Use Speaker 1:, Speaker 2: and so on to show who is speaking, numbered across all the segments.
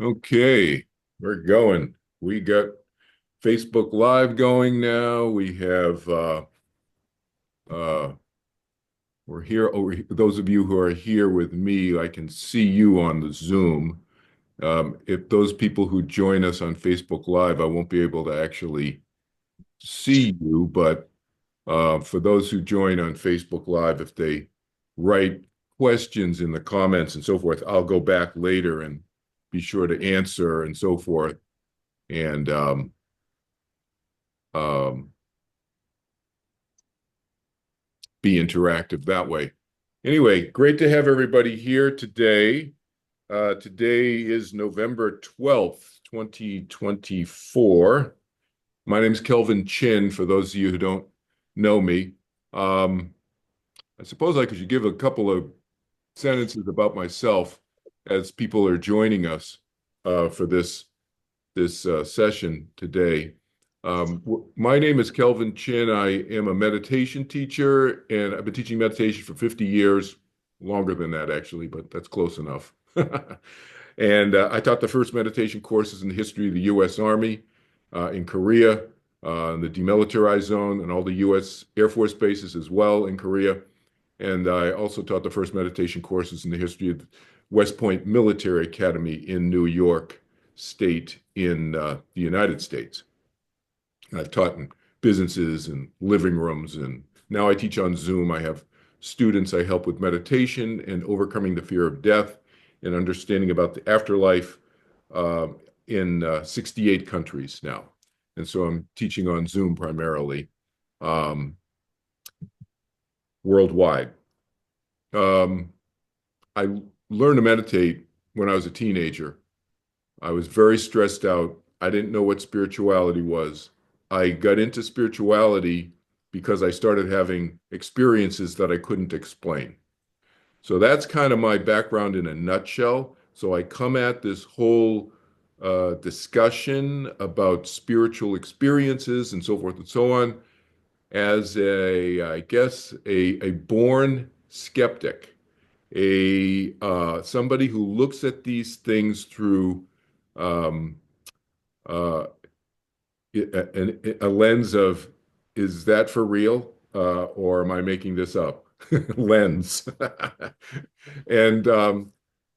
Speaker 1: Okay, we're going. We got Facebook Live going now. We have uh we're here over those of you who are here with me, I can see you on the Zoom. If those people who join us on Facebook Live, I won't be able to actually see you, but for those who join on Facebook Live, if they write questions in the comments and so forth, I'll go back later and be sure to answer and so forth. And um, be interactive that way. Anyway, great to have everybody here today. Today is November 12th, 2024. My name is Kelvin Chin, for those of you who don't know me. Um, I suppose I could give a couple of sentences about myself as people are joining us for this session today. My name is Kelvin Chin. I am a meditation teacher, and I've been teaching meditation for 50 years, longer than that actually, but that's close enough. And I taught the first meditation courses in the history of the U.S. Army, in Korea, in the demilitarized zone, and all the U.S. Air Force bases as well in Korea. And I also taught the first meditation courses in the history of West Point Military Academy in New York State in the United States. And I've taught in businesses and living rooms, and now I teach on Zoom. I have students I help with meditation and overcoming the fear of death and understanding about the afterlife uh, in 68 countries now. And so I'm teaching on Zoom primarily um, worldwide. Um, I learned to meditate when I was a teenager. I was very stressed out. I didn't know what spirituality was. I got into spirituality because I started having experiences that I couldn't explain. So that's kind of my background in a nutshell. So I come at this whole discussion about spiritual experiences and so forth and so on as I guess, a born skeptic, a somebody who looks at these things through um, uh, a lens of, is that for real, or am I making this up? Lens. And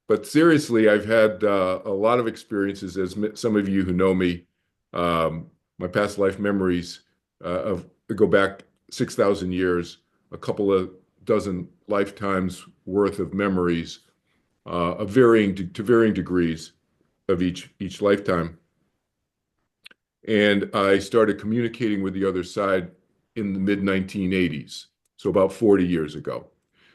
Speaker 1: but seriously, I've had a lot of experiences, as some of you who know me, my past life memories of go back 6,000 years, a couple of dozen lifetimes worth of memories of varying degrees of each lifetime. And I started communicating with the other side in the mid 1980s, so about 40 years ago.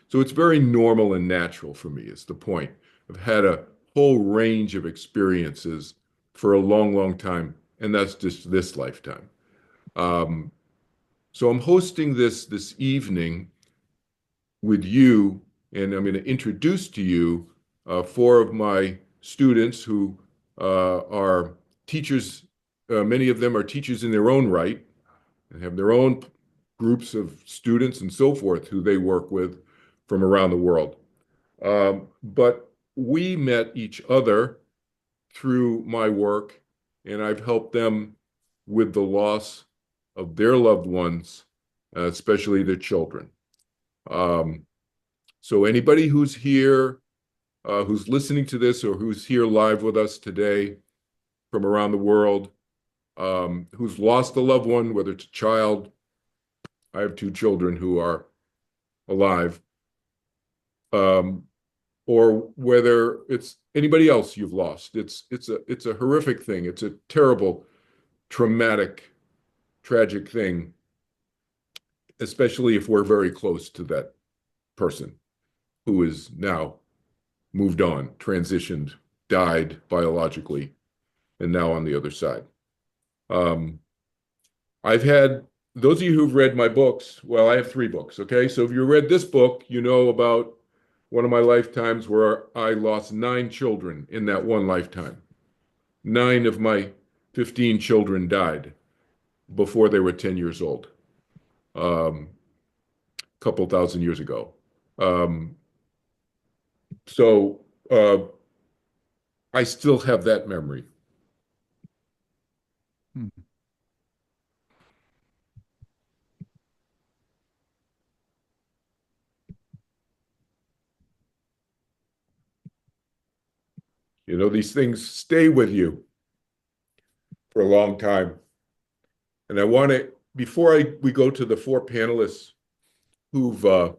Speaker 1: So it's very normal and natural for me, is the point. I've had a whole range of experiences for a long, long time, and that's just this lifetime. Um, so I'm hosting this evening with you, and I'm going to introduce to you four of my students who are teachers. Many of them are teachers in their own right and have their own groups of students and so forth who they work with from around the world. But we met each other through my work, and I've helped them with the loss of their loved ones, especially their children. Um, so anybody who's here, who's listening to this, or who's here live with us today from around the world, who's lost a loved one, whether it's a child, I have two children who are alive, um, or whether it's anybody else you've lost. It's a horrific thing. It's a terrible, traumatic, tragic thing, especially if we're very close to that person who is now moved on, transitioned, died biologically, and now on the other side. Um, I've had those of you who've read my books. Well, I have three books. Okay, so if you read this book, you know about one of my lifetimes where I lost nine children in that one lifetime. Nine of my 15 children died before they were 10 years old, a couple thousand years ago. Um, so uh, I still have that memory.
Speaker 2: Hmm.
Speaker 1: You know, these things stay with you for a long time. And I want to, before we go to the four panelists who've uh,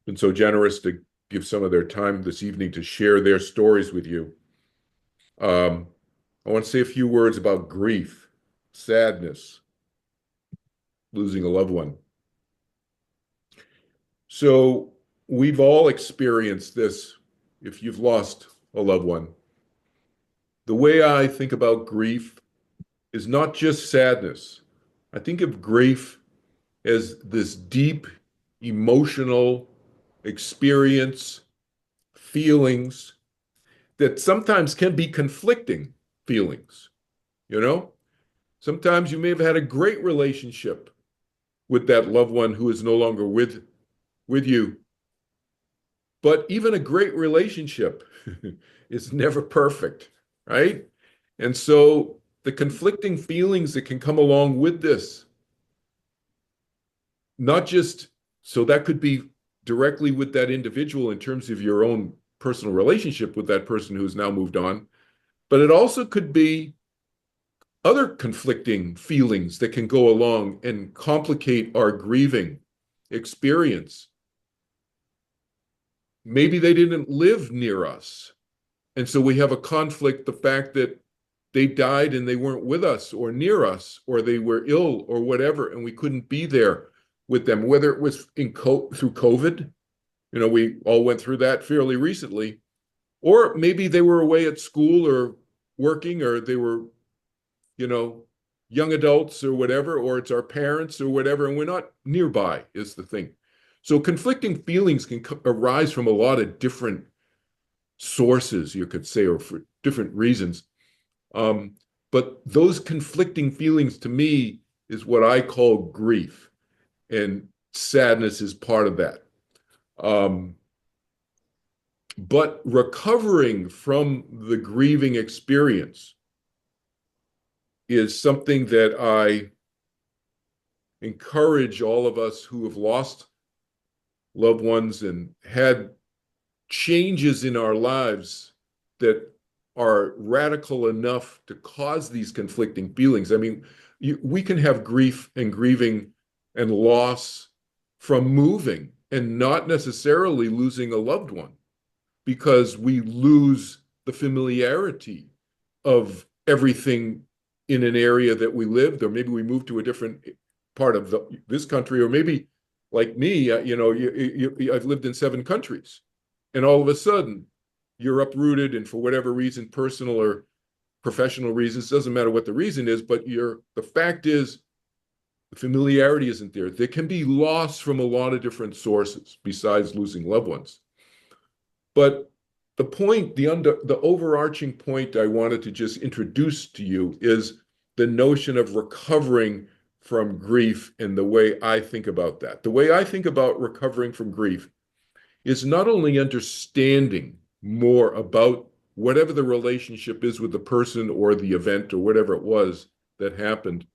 Speaker 1: been so generous to give some of their time this evening to share their stories with you, um, I want to say a few words about grief, sadness, losing a loved one. So we've all experienced this if you've lost a loved one. The way I think about grief is not just sadness. I think of grief as this deep emotional experience, feelings that sometimes can be conflicting feelings. You know, sometimes you may have had a great relationship with that loved one who is no longer with you, but even a great relationship is never perfect, right? And so the conflicting feelings that can come along with this, not just so that could be directly with that individual in terms of your own personal relationship with that person who's now moved on, but it also could be other conflicting feelings that can go along and complicate our grieving experience. Maybe they didn't live near us. And so we have a conflict, the fact that they died and they weren't with us or near us, or they were ill or whatever, and we couldn't be there with them, whether it was through COVID, you know, we all went through that fairly recently, or maybe they were away at school or working, or they were, you know, young adults or whatever, or it's our parents or whatever, and we're not nearby is the thing. So conflicting feelings can arise from a lot of different sources, you could say, or for different reasons. Um, but those conflicting feelings to me is what I call grief, and sadness is part of that. Um, but recovering from the grieving experience is something that I encourage all of us who have lost loved ones and had changes in our lives that are radical enough to cause these conflicting feelings. I mean, we can have grief and grieving and loss from moving and not necessarily losing a loved one, because we lose the familiarity of everything in an area that we lived, or maybe we moved to a different part of this country, or maybe like me, you know, I've lived in 7 countries, and all of a sudden you're uprooted, and for whatever reason, personal or professional reasons, doesn't matter what the reason is, but the fact is the familiarity isn't there. There can be loss from a lot of different sources besides losing loved ones. But the overarching point I wanted to just introduce to you is the notion of recovering from grief and the way I think about that. The way I think about recovering from grief is not only understanding more about whatever the relationship is with the person or the event or whatever it was that happened,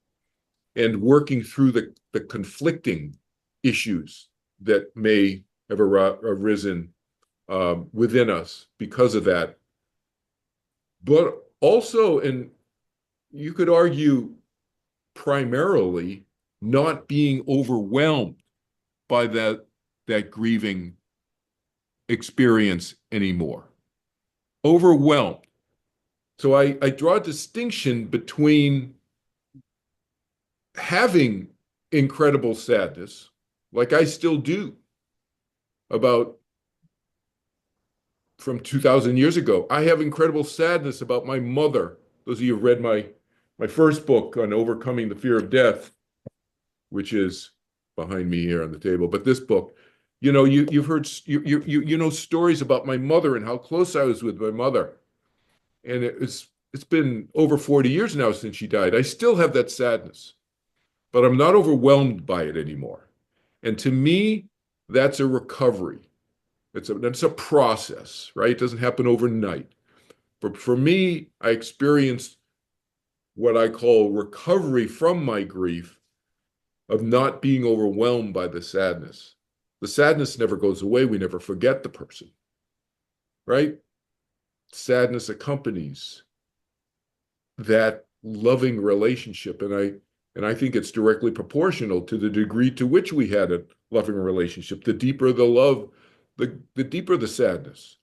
Speaker 1: and working through the conflicting issues that may have arisen within us because of that. But also, and you could argue primarily, not being overwhelmed by that grieving experience anymore. Overwhelmed. So I draw a distinction between having incredible sadness, like I still do, about from 2,000 years ago. I have incredible sadness about my mother. Those of you who've read my first book on overcoming the fear of death, which is behind me here on the table. But this book, you know, you've heard you know stories about my mother and how close I was with my mother, and it's been over 40 years now since she died. I still have that sadness, but I'm not overwhelmed by it anymore. And to me, that's a recovery. It's a process, right? It doesn't happen overnight. But for me, I experienced what I call recovery from my grief of not being overwhelmed by the sadness. The sadness never goes away. We never forget the person, right? Sadness accompanies that loving relationship. And I think it's directly proportional to the degree to which we had a loving relationship. The deeper the love, the deeper the sadness.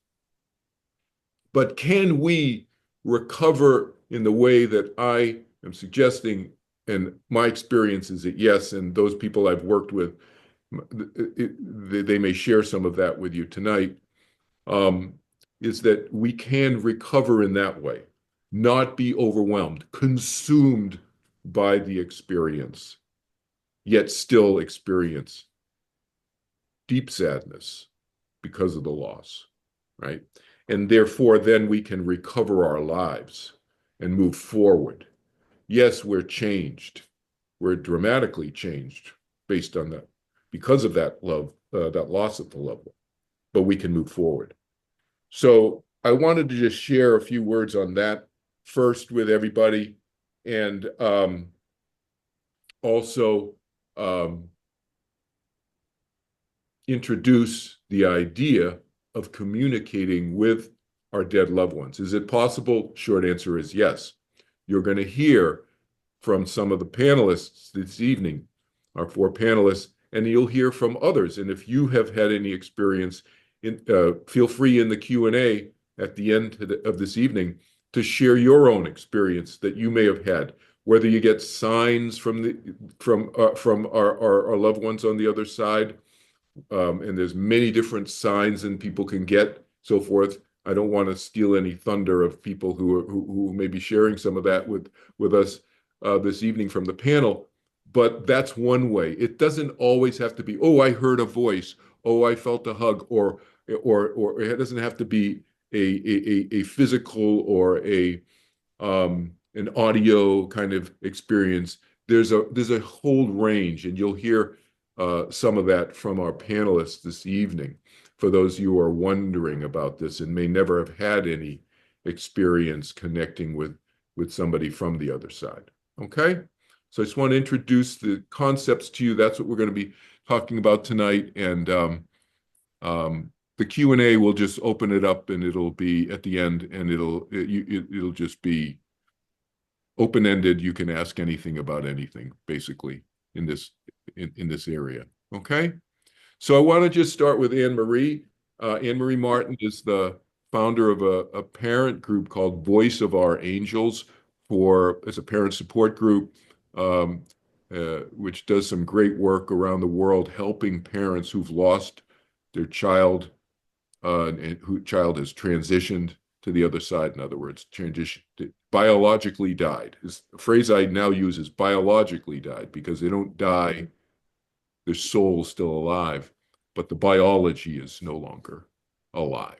Speaker 1: But can we recover in the way that I am suggesting? And my experience is that yes, and those people I've worked with, they may share some of that with you tonight, um, is that we can recover in that way, not be overwhelmed, consumed by the experience, yet still experience deep sadness because of the loss, right? And therefore, then we can recover our lives and move forward. Yes, we're changed. We're dramatically changed based on that, because of that love, that loss of the loved one, but we can move forward. So I wanted to just share a few words on that first with everybody, and also um, introduce the idea of communicating with our dead loved ones. Is it possible? Short answer is yes. You're going to hear from some of the panelists this evening, our four panelists, and you'll hear from others. And if you have had any experience, feel free in the Q&A at the end of this evening to share your own experience that you may have had, whether you get signs from our loved ones on the other side, and there's many different signs and people can get, so forth. I don't want to steal any thunder of people who may be sharing some of that with us this evening from the panel, but that's one way. It doesn't always have to be, oh, I heard a voice, oh, I felt a hug, or it doesn't have to be a physical or an audio kind of experience. There's a whole range, and you'll hear some of that from our panelists this evening. For those of you who are wondering about this and may never have had any experience connecting with somebody from the other side. Okay? So I just want to introduce the concepts to you. That's what we're going to be talking about tonight. And the Q&A will just open it up, and it'll be at the end, and it'll just be open-ended. You can ask anything about anything, basically, in this area. Okay? So I want to just start with Annmarie. Annmarie Martin is the founder of a parent group called Voice of Our Angels. It's a parent support group, which does some great work around the world, helping parents who've lost their child, and whose child has transitioned to the other side. In other words, biologically died. The phrase I now use is biologically died, because they don't die, their soul's still alive, but the biology is no longer alive,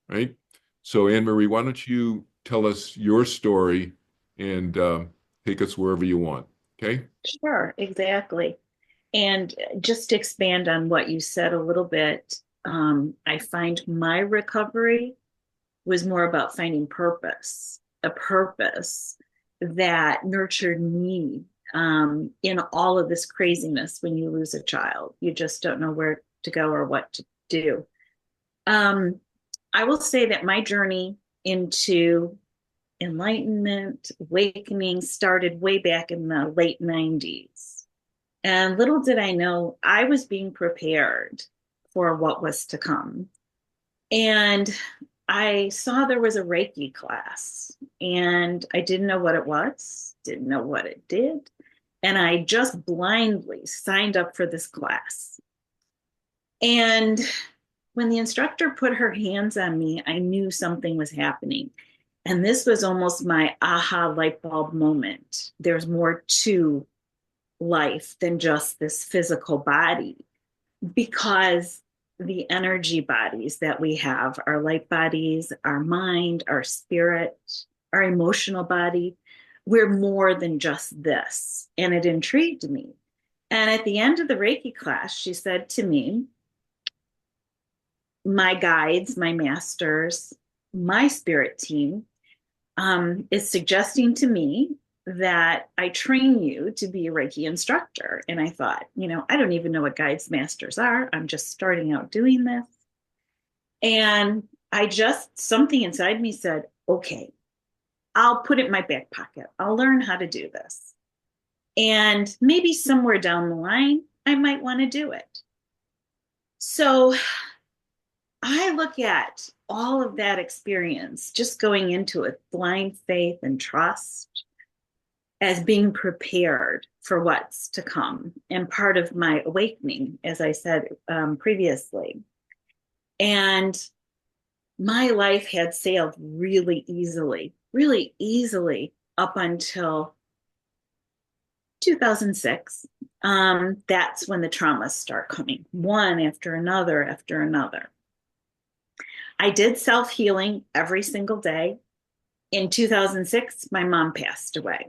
Speaker 1: right? So Annmarie, why don't you tell us your story and take us wherever you want, okay?
Speaker 2: Sure, exactly. And just to expand on what you said a little bit, I find my recovery was more about finding purpose, a purpose that nurtured me in all of this craziness. When you lose a child, you just don't know where to go or what to do. Um, I will say that my journey into enlightenment, awakening started way back in the late 90s. And little did I know, I was being prepared for what was to come. And I saw there was a Reiki class, and I didn't know what it was, didn't know what it did. And I just blindly signed up for this class. And when the instructor put her hands on me, I knew something was happening. And this was almost my aha light bulb moment. There's more to life than just this physical body, because the energy bodies that we have, our light bodies, our mind, our spirit, our emotional body, we're more than just this. And it intrigued me. And at the end of the Reiki class, she said to me, my guides, my masters, my spirit team is suggesting to me that I train you to be a Reiki instructor. And I thought, I don't even know what guides masters are. I'm just starting out doing this. And something inside me said, okay, I'll put it in my back pocket. I'll learn how to do this. And maybe somewhere down the line, I might want to do it. So I look at all of that experience, just going into it, blind faith and trust, as being prepared for what's to come and part of my awakening, as I said previously. And my life had sailed really easily up until 2006. That's when the traumas start coming, one after another after another. I did self-healing every single day. In 2006, my mom passed away.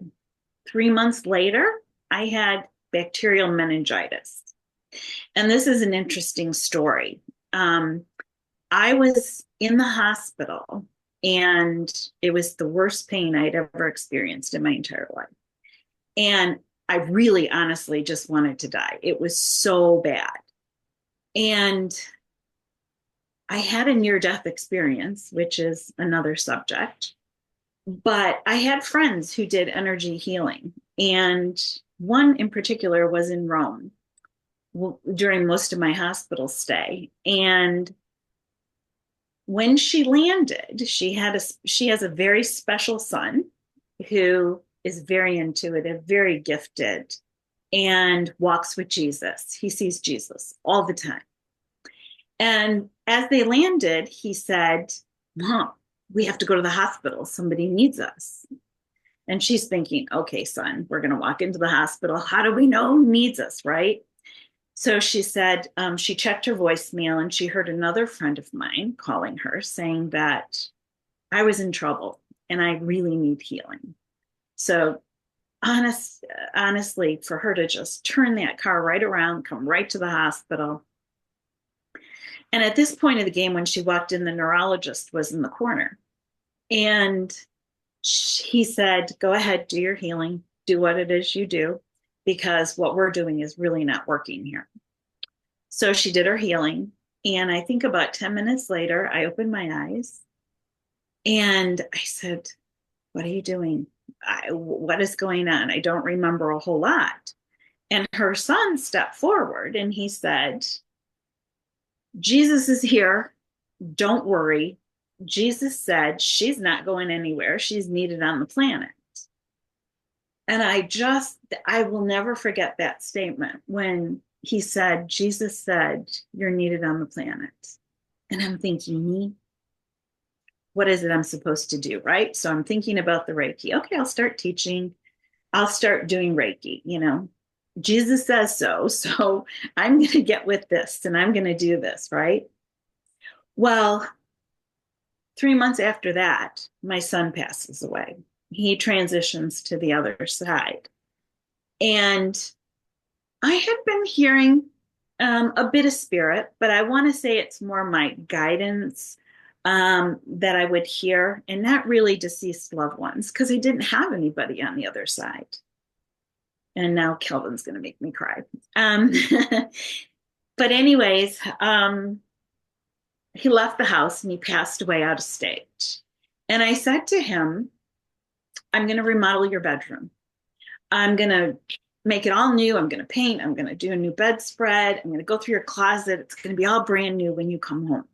Speaker 2: 3 months later, I had bacterial meningitis. And this is an interesting story. I was in the hospital, and it was the worst pain I'd ever experienced in my entire life. And I really honestly just wanted to die. It was so bad. And I had a near-death experience, which is another subject. But I had friends who did energy healing. And one in particular was in Rome during most of my hospital stay. And when she landed, she has a very special son who is very intuitive, very gifted, and walks with Jesus. He sees Jesus all the time. And as they landed, he said, Mom, we have to go to the hospital. Somebody needs us. And she's thinking, okay, son, we're going to walk into the hospital. How do we know who needs us, right? So she said she checked her voicemail, and she heard another friend of mine calling her saying that I was in trouble and I really need healing. So honestly, for her to just turn that car right around, come right to the hospital. And at this point of the game, when she walked in, the neurologist was in the corner. And he said, go ahead, do your healing, do what it is you do, because what we're doing is really not working here. So she did her healing. And I think about 10 minutes later, I opened my eyes and I said, what are you doing? What is going on? I don't remember a whole lot. And her son stepped forward and he said, Jesus is here. Don't worry. Jesus said she's not going anywhere. She's needed on the planet. And I will never forget that statement when he said, Jesus said, you're needed on the planet. And I'm thinking, me? What is it I'm supposed to do? Right. So I'm thinking about the Reiki. Okay, I'll start teaching. I'll start doing Reiki. Jesus says so. So I'm going to get with this and I'm going to do this. Right. Well, 3 months after that, my son passes away. He transitions to the other side. And I had been hearing a bit of spirit, but I want to say it's more my guidance that I would hear, and not really deceased loved ones, because I didn't have anybody on the other side. And now Kelvin's going to make me cry. But anyways, he left the house and he passed away out of state. And I said to him, I'm going to remodel your bedroom. I'm going to make it all new. I'm going to paint. I'm going to do a new bedspread. I'm going to go through your closet. It's going to be all brand new when you come home.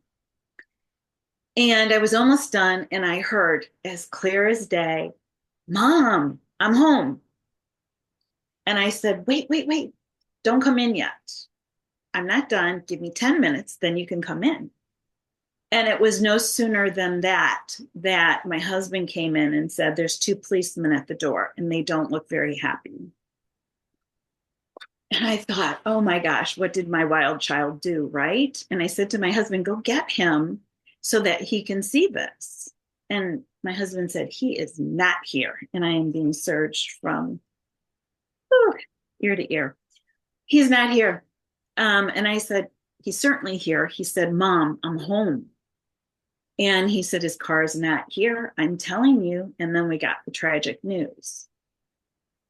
Speaker 2: And I was almost done. And I heard as clear as day, Mom, I'm home. And I said, wait. Don't come in yet. I'm not done. Give me 10 minutes. Then you can come in. And it was no sooner than that my husband came in and said, there's 2 policemen at the door and they don't look very happy. And I thought, oh my gosh, what did my wild child do, right? And I said to my husband, go get him so that he can see this. And my husband said, he is not here. And I am being surged from ear to ear. He's not here. And I said, he's certainly here. He said, Mom, I'm home. And he said, his car's not here. I'm telling you. And then we got the tragic news.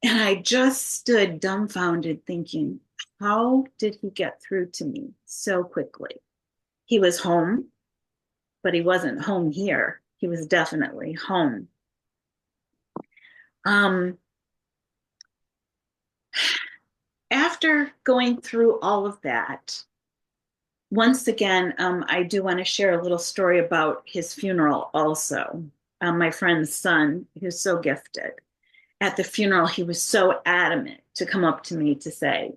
Speaker 2: And I just stood dumbfounded thinking, how did he get through to me so quickly? He was home, but he wasn't home here. He was definitely home. Um, After going through all of that, once again, I do want to share a little story about his funeral also. My friend's son, who's so gifted. At the funeral, he was so adamant to come up to me to say,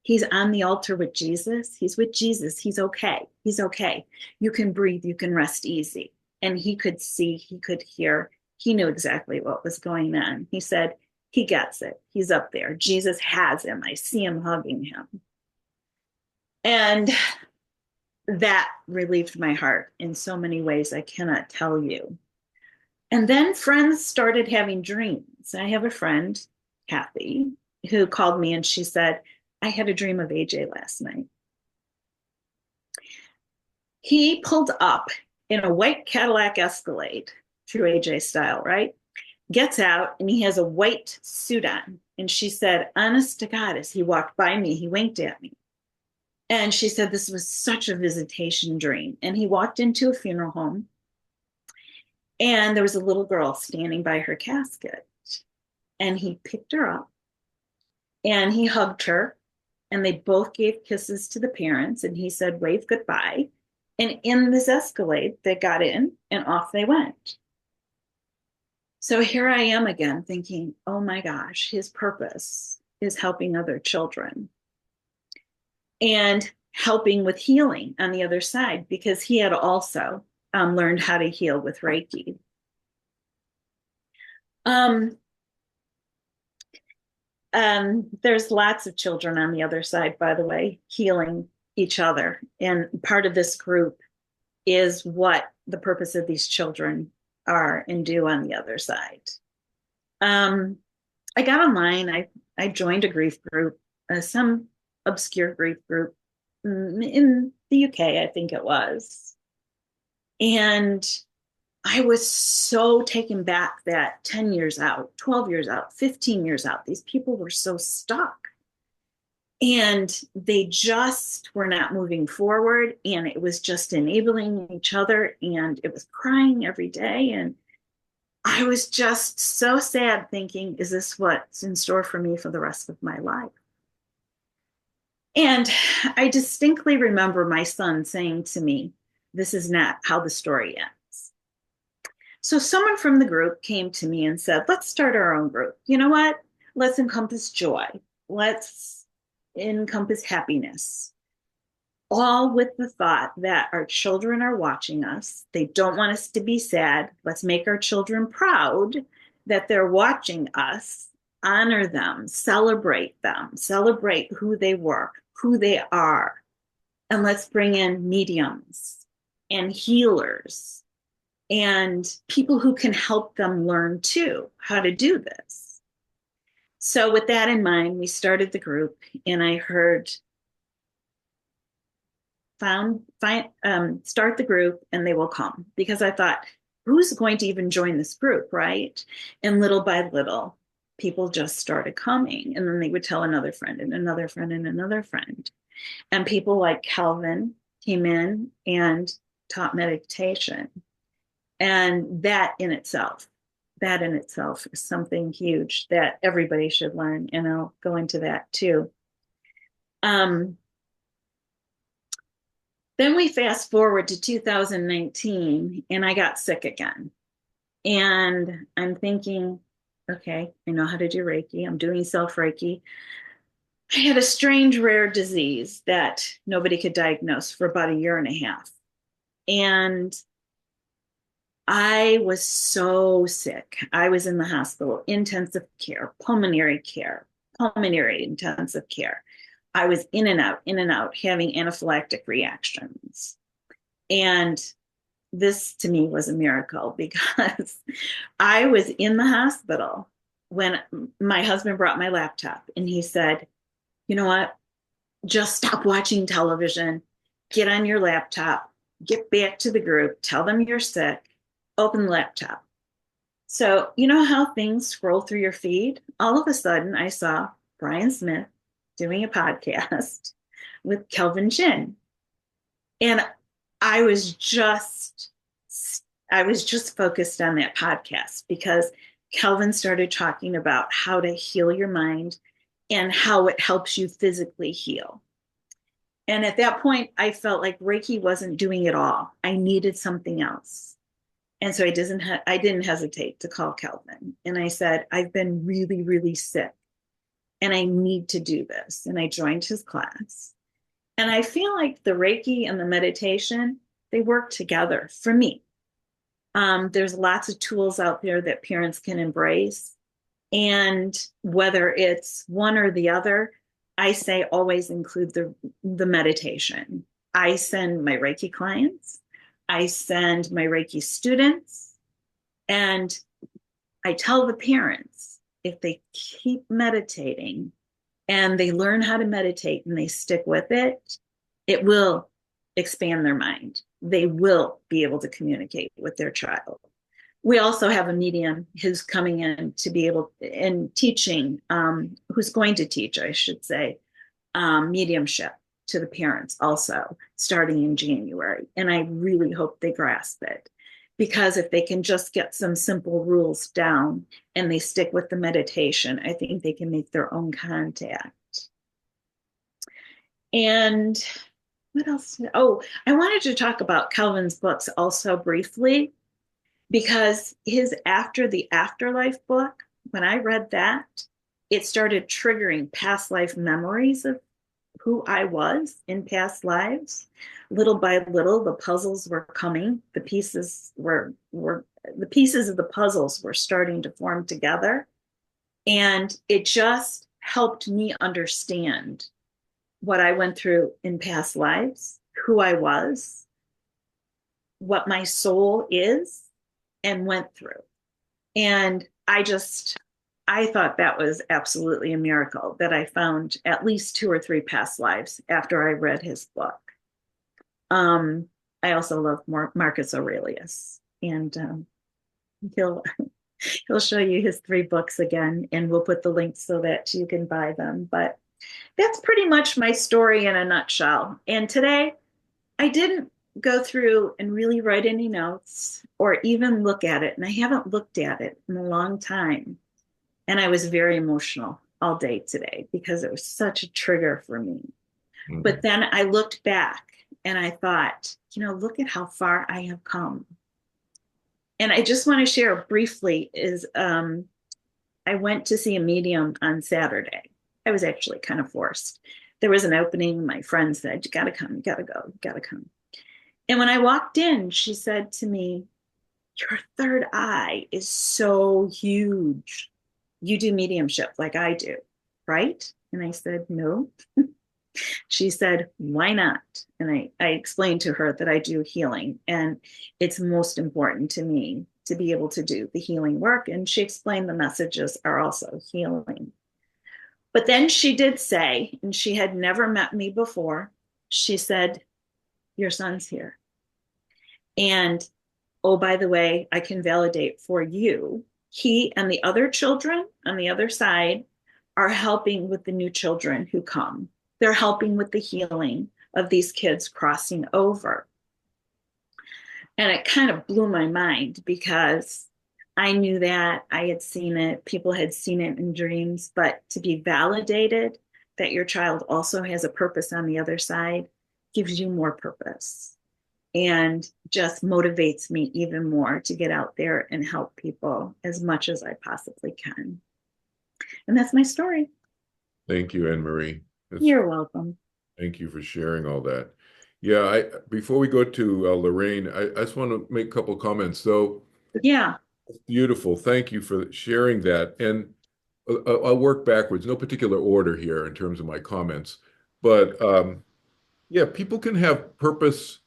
Speaker 2: he's on the altar with Jesus. He's with Jesus. He's okay. He's okay. You can breathe. You can rest easy. And he could see, he could hear, he knew exactly what was going on. He said, he gets it. He's up there. Jesus has him. I see him hugging him. And that relieved my heart in so many ways I cannot tell you. And then friends started having dreams. I have a friend, Kathy, who called me and she said, I had a dream of AJ last night. He pulled up in a white Cadillac Escalade, true AJ style, right? Gets out and he has a white suit on. And she said, honest to God, as he walked by me, he winked at me. And she said, this was such a visitation dream. And he walked into a funeral home and there was a little girl standing by her casket. And he picked her up and he hugged her. And they both gave kisses to the parents. And he said, wave goodbye. And in this Escalade, they got in and off they went. So here I am again thinking, oh my gosh, his purpose is helping other children and helping with healing on the other side, because he had also learned how to heal with Reiki. There's lots of children on the other side, by the way, healing each other. And part of this group is what the purpose of these children are and do on the other side. I got online. I joined a grief group, some obscure grief group in the UK, I think it was. And I was so taken back that 10 years out, 12 years out, 15 years out, these people were so stuck. And they just were not moving forward. And it was just enabling each other. And it was crying every day. And I was just so sad thinking, is this what's in store for me for the rest of my life? And I distinctly remember my son saying to me, this is not how the story ends. So someone from the group came to me and said, let's start our own group. You know what? Let's encompass joy. Let's encompass happiness. All with the thought that our children are watching us. They don't want us to be sad. Let's make our children proud that they're watching us. Honor them, celebrate who they were, who they are. And let's bring in mediums and healers and people who can help them learn too how to do this. So with that in mind, we started the group and I heard start the group and they will come, because I thought, who's going to even join this group, right? And little by little, people just started coming, and then they would tell another friend and another friend and another friend. And people like Kelvin came in and taught meditation. And that in itself is something huge that everybody should learn. And I'll go into that too. Then we fast forward to 2019 and I got sick again. And I'm thinking, okay, I know how to do Reiki. I'm doing self Reiki. I had a strange rare disease that nobody could diagnose for about a year and a half. And I was so sick. I was in the hospital, intensive care, pulmonary intensive care. I was in and out, having anaphylactic reactions. And this to me was a miracle, because I was in the hospital when my husband brought my laptop and he said, you know what? Just stop watching television. get on your laptop, get back to the group, tell them you're sick, open the laptop. So, you know how things scroll through your feed? All of a sudden, I saw Brian Smith doing a podcast with Kelvin Chin. And I was just I was just focused on that podcast because Kelvin started talking about how to heal your mind and how it helps you physically heal. And at that point, I felt like Reiki wasn't doing it all. I needed something else. And so I didn't hesitate to call Kelvin. And I said, I've been really, really sick and I need to do this. And I joined his class. And I feel like the Reiki and the meditation, they work together for me. There's lots of tools out there that parents can embrace. And whether it's one or the other, I say always include the meditation. I send my Reiki clients, I send my Reiki students, and I tell the parents if they keep meditating and they learn how to meditate and they stick with it, it will expand their mind. They will be able to communicate with their child. We also have a medium who's coming in to be able and teaching, who's going to teach, I should say, mediumship to the parents also starting in January. And I really hope they grasp it because if they can just get some simple rules down and they stick with the meditation, I think they can make their own contact. And what else? Oh, I wanted to talk about Kelvin's books also briefly because his After the Afterlife book, when I read that, it started triggering past life memories of who I was in past lives. Little by little, the puzzles were coming. The pieces of the puzzles were starting to form together. And it just helped me understand what I went through in past lives, who I was, what my soul is, and went through. And I thought that was absolutely a miracle that I found at least 2 or 3 past lives after I read his book. I also love Marcus Aurelius, and he'll he'll show you his 3 books again, and we'll put the links so that you can buy them. But that's pretty much my story in a nutshell. And today, I didn't go through and really write any notes or even look at it, and I haven't looked at it in a long time. And I was very emotional all day today because it was such a trigger for me.
Speaker 1: Mhm.
Speaker 2: But then I looked back and I thought, look at how far I have come. And I just want to share briefly is I went to see a medium on Saturday. I was actually kind of forced. There was an opening. My friend said, you got to come, you got to go, you got to come. And when I walked in, she said to me, your third eye is so huge. You do mediumship like I do, right? And I said, no. She said, why not? And I explained to her that I do healing and it's most important to me to be able to do the healing work. And she explained the messages are also healing. But then she did say, and she had never met me before, she said, your son's here. And oh, by the way, I can validate for you, he and the other children on the other side are helping with the new children who come. They're helping with the healing of these kids crossing over. And it kind of blew my mind because I knew that I had seen it, people had seen it in dreams, but to be validated that your child also has a purpose on the other side gives you more purpose and just motivates me even more to get out there and help people as much as I possibly can. And that's my story.
Speaker 1: Thank you, Annmarie.
Speaker 2: You're welcome.
Speaker 1: Thank you for sharing all that. Yeah, before we go to Lorraine, I just want to make a couple comments. So
Speaker 2: Yeah,
Speaker 1: beautiful. Thank you for sharing that. And I'll work backwards, no particular order here in terms of my comments. But yeah, people can have purpose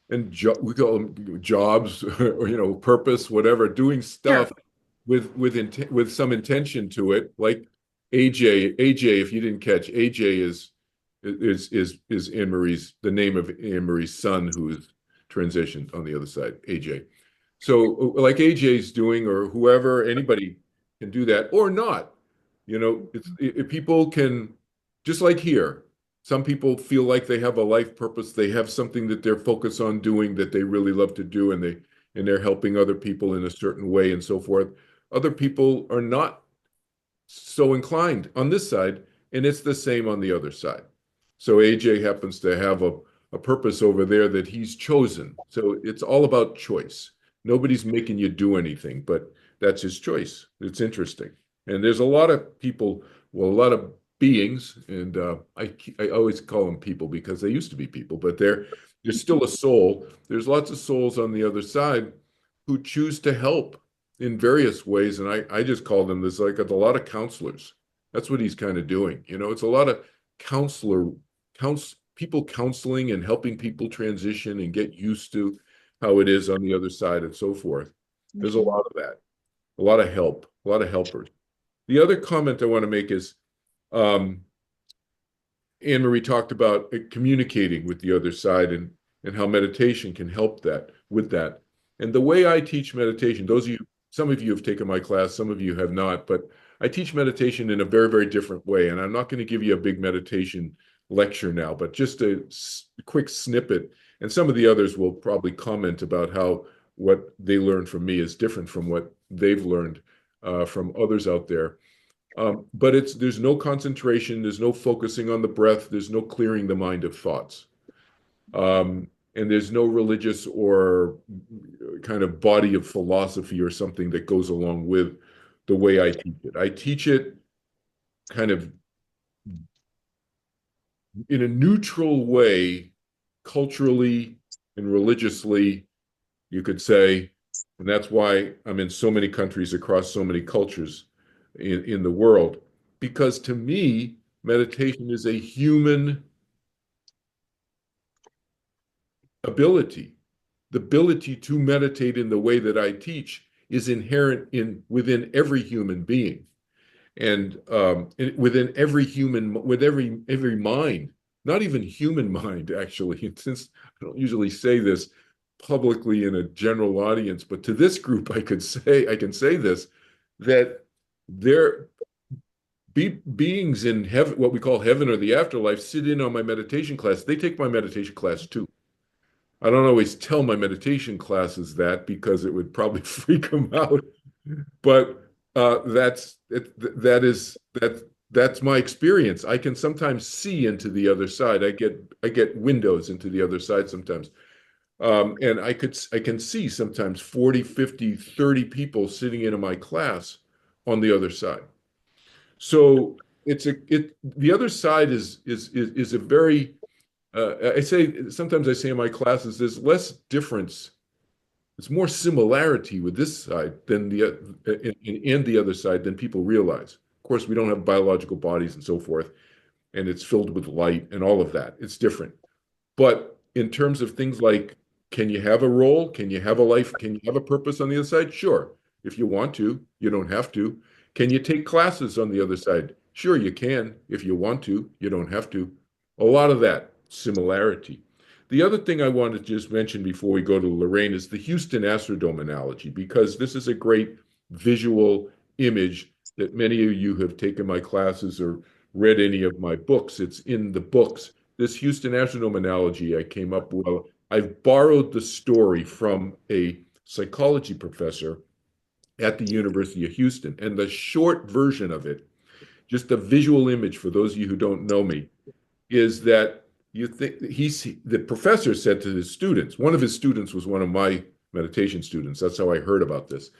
Speaker 1: and we call them jobs or purpose, whatever, doing
Speaker 2: sure.
Speaker 1: stuff with some intention to it. Like AJ, if you didn't catch, AJ is Annmarie's the name of Annmarie's son who is transitioned on the other side, AJ. So like AJ's doing, or whoever, anybody can do that or not. People can, just like here, some people feel like they have a life purpose. They have something that they're focused on doing that they really love to do, and they're helping other people in a certain way and so forth. Other people are not so inclined on this side, and it's the same on the other side. So AJ happens to have a purpose over there that he's chosen. So it's all about choice. Nobody's making you do anything, but that's his choice. It's interesting. And there's a lot of people, well, a lot of beings, and I always call them people because they used to be people, but there's still a soul. There's lots of souls on the other side who choose to help in various ways. And I just call them this like a lot of counselors. That's what he's kind of doing. It's a lot of counselor, people counseling and helping people transition and get used to how it is on the other side and so forth. There's a
Speaker 2: Mhm.
Speaker 1: lot of that, a lot of help, a lot of helpers. The other comment I want to make is um, Annmarie talked about communicating with the other side and how meditation can help that with that. And the way I teach meditation, some of you have taken my class, some of you have not, but I teach meditation in a very, very different way. And I'm not going to give you a big meditation lecture now, but just a quick snippet. And some of the others will probably comment about how what they learned from me is different from what they've learned from others out there. But there's no concentration, there's no focusing on the breath, there's no clearing the mind of thoughts. And there's no religious or kind of body of philosophy or something that goes along with the way I teach it. I teach it kind of in a neutral way, culturally and religiously, you could say. And that's why I'm in so many countries across so many cultures in the world. Because to me, meditation is a human ability. The ability to meditate in the way that I teach is inherent within every human being, and within every human, with every mind, not even human mind, actually. Since I don't usually say this publicly in a general audience, but to this group, I can say this, that there beings in heaven, what we call heaven or the afterlife, sit in on my meditation class. They take my meditation class too. I don't always tell my meditation classes that because it would probably freak them out. But that's my experience. I can sometimes see into the other side. I get windows into the other side sometimes. And I can see sometimes 40, 50, 30 people sitting in my class on the other side. So the other side is a very sometimes I say in my classes there's less difference, there's more similarity with this side than and the other side than people realize. Of course, we don't have biological bodies and so forth, and it's filled with light and all of that. It's different. But in terms of things like, can you have a role? Can you have a life? Can you have a purpose on the other side? Sure. If you want to, you don't have to. Can you take classes on the other side? Sure, you can. If you want to, you don't have to. A lot of that similarity. The other thing I want to just mention before we go to Lorraine is the Houston Astrodome analogy, because this is a great visual image that many of you have taken my classes or read any of my books. It's in the books. This Houston Astrodome analogy I came up with, I've borrowed the story from a psychology professor at the University of Houston. And the short version of it, just a visual image for those of you who don't know me, is that the professor said to his students, one of his students was one of my meditation students. That's how I heard about this.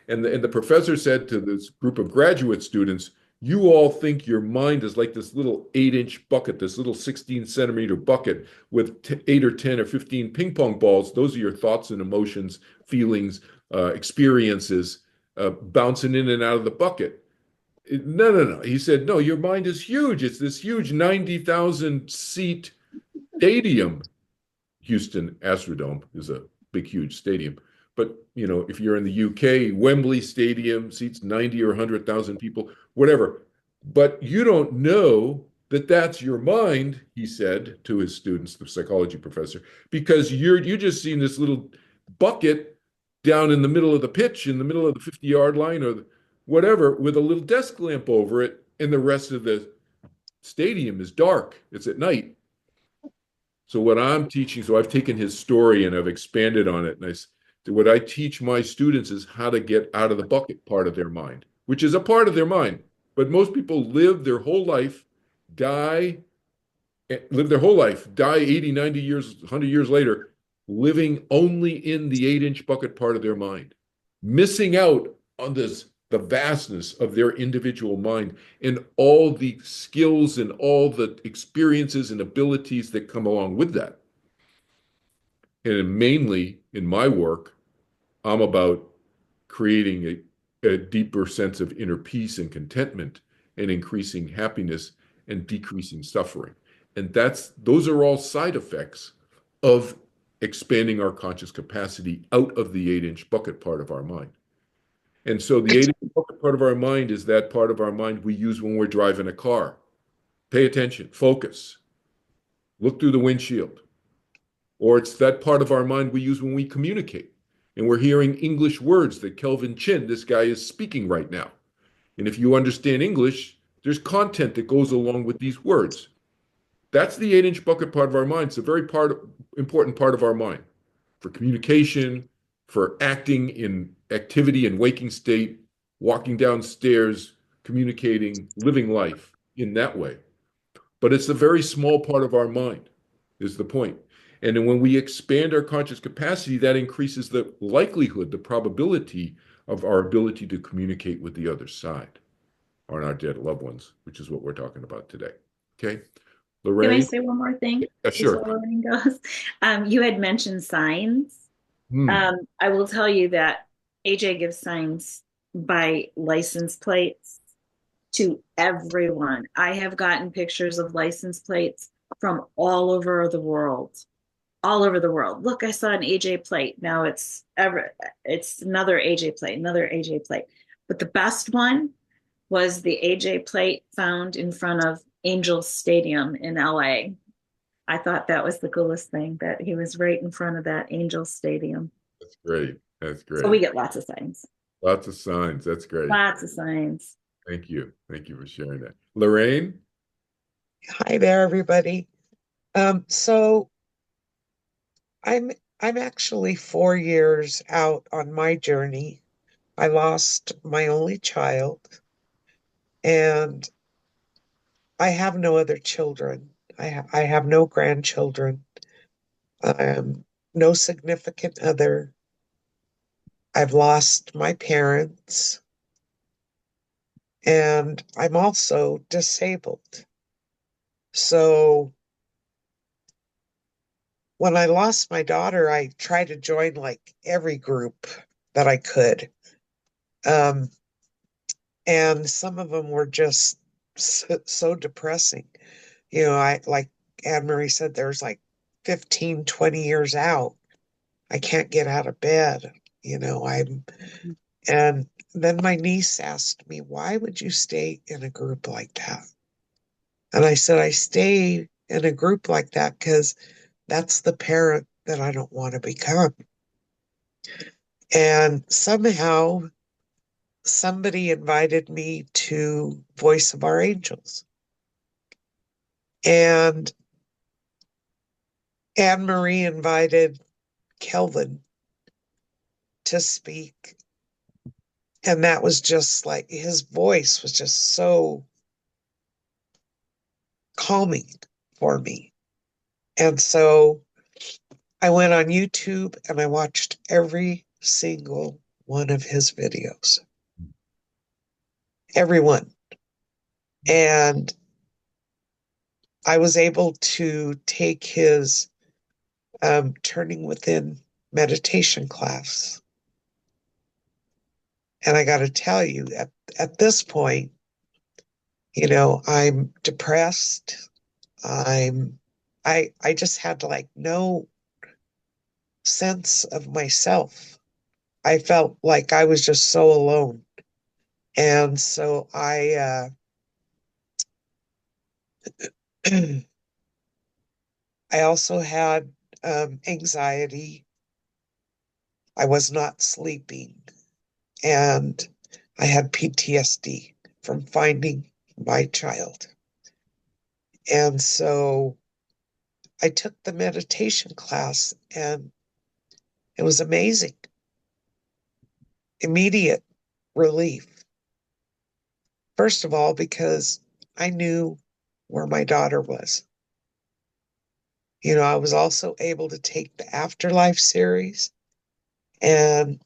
Speaker 1: And the professor said to this group of graduate students, you all think your mind is like this little 8-inch bucket, this little 16-centimeter bucket with 8 or 10 or 15 ping pong balls. Those are your thoughts and emotions, feelings, experiences bouncing in and out of the bucket. No, no, no. He said, no, your mind is huge. It's this huge 90,000 seat stadium. Houston Astrodome is a big, huge stadium. But, if you're in the UK, Wembley Stadium seats 90 or 100,000 people, whatever. But you don't know that that's your mind, he said to his students, the psychology professor, because you just seen this little bucket down in the middle of the pitch, in the middle of the 50-yard line or whatever, with a little desk lamp over it, and the rest of the stadium is dark. It's at night. So what I'm teaching, so I've taken his story and I've expanded on it. And what I teach my students is how to get out of the bucket part of their mind, which is a part of their mind. But most people live their whole life, die, live their whole life, die 80, 90 years, 100 years later, living only in the 8-inch bucket part of their mind, missing out on the vastness of their individual mind and all the skills and all the experiences and abilities that come along with that. And mainly in my work, I'm about creating a deeper sense of inner peace and contentment and increasing happiness and decreasing suffering. And those are all side effects of expanding our conscious capacity out of the 8-inch bucket part of our mind. And so the 8-inch bucket part of our mind is that part of our mind we use when we're driving a car. Pay attention, focus, look through the windshield. Or it's that part of our mind we use when we communicate and we're hearing English words that Kelvin Chin, this guy, is speaking right now. And if you understand English, there's content that goes along with these words. That's the 8-inch bucket part of our mind. It's a very important part of our mind for communication, for acting in activity and waking state, walking downstairs, communicating, living life in that way. But it's a very small part of our mind, is the point. And then when we expand our conscious capacity, that increases the likelihood, the probability of our ability to communicate with the other side, or our dead loved ones, which is what we're talking about today. Okay,
Speaker 2: Can I
Speaker 1: Lorraine?
Speaker 2: say one more thing
Speaker 1: Sure.
Speaker 2: before Lorraine goes? You had mentioned signs.
Speaker 1: Hmm.
Speaker 2: I will tell you that AJ gives signs by license plates to everyone. I have gotten pictures of license plates from all over the world. All over the world. Look, I saw an AJ plate. Now it's another AJ plate, another AJ plate. But the best one was the AJ plate found in front of Angels Stadium in LA. I thought that was the coolest thing that he was right in front of that Angels Stadium.
Speaker 1: That's great. That's
Speaker 2: So we
Speaker 1: great.
Speaker 2: get lots of signs.
Speaker 1: Lots of signs. That's great.
Speaker 2: Lots of signs.
Speaker 1: Thank you. Thank you for sharing that. Lorraine?
Speaker 3: Hi there, everybody. So I'm I'm actually 4 years out on my journey. I lost my only child, and I have no other children. I have no grandchildren. No significant other. I've lost my parents, and I'm also disabled. So when I lost my daughter, I tried to join like every group that I could. Um, and some of them were just so depressing. I like Annmarie said, there's like 15, 20 years out. I can't get out of bed. I'm, and then my niece asked me, why would you stay in a group like that? And I said, I stay in a group like that because that's the parent that I don't want to become. And somehow somebody invited me to Voice of Our Angels. And Annmarie invited Kelvin to speak. And that was just like his voice was just so calming for me. And so I went on YouTube and I watched every single one of his videos. Every one. And I was able to take his Turning Within meditation class. And I got to tell you, at this point, I'm depressed. I just had like no sense of myself. I felt like I was just so alone. And so I also had anxiety. I was not sleeping, and I had PTSD from finding my child. And so I took the meditation class, and it was amazing. Immediate relief. First of all, because I knew where my daughter was. I was also able to take the Afterlife series, and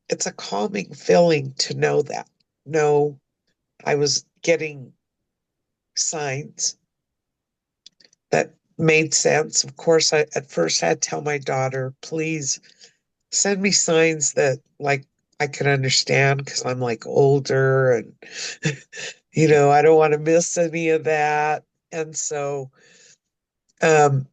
Speaker 3: it's a calming feeling to know that. No, I was getting signs that made sense. Of course, I at first had to tell my daughter, please send me signs that like I can understand because I'm like older and I don't want to miss any of that. And so um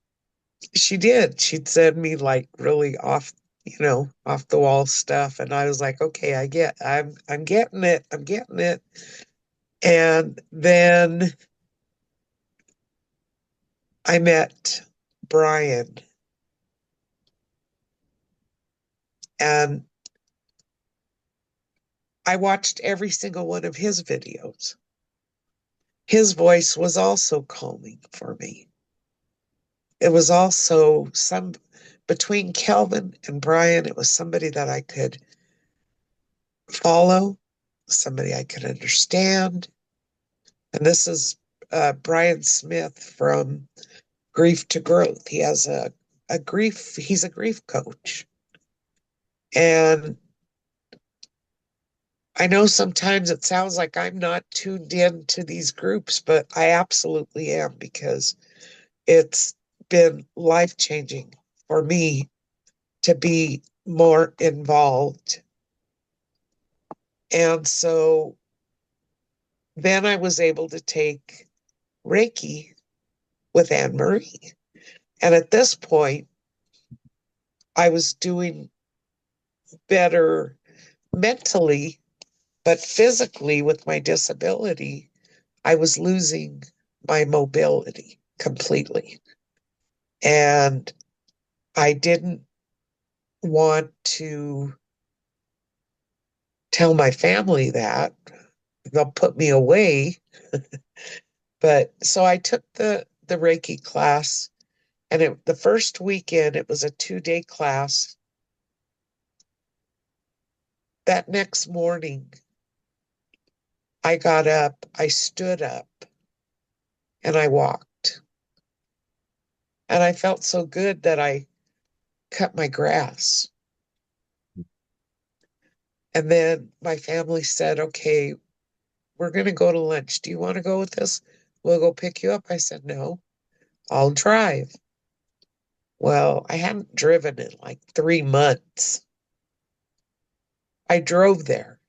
Speaker 3: she did. She'd send me like really off the wall stuff. And I was like, okay, I'm getting it. I'm getting it. And then I met Brian, and I watched every single one of his videos. His voice was also calming for me. It was also between Kelvin and Brian, it was somebody that I could follow, somebody I could understand. And this is Brian Smith from Grief to Growth. He has he's a grief coach. And I know sometimes it sounds like I'm not tuned in to these groups, but I absolutely am because it's been life-changing for me to be more involved. And so then I was able to take Reiki with Annmarie. And at this point, I was doing better mentally, but physically with my disability, I was losing my mobility completely. And I didn't want to tell my family that. They'll put me away. But so I took the Reiki class, and the first weekend it was a 2-day class. That next morning, I got up, I stood up, and I walked. And I felt so good that I cut my grass. And then my family said, okay, we're going to go to lunch. Do you want to go with us? We'll go pick you up. I said, no, I'll drive. Well, I hadn't driven in like 3 months. I drove there,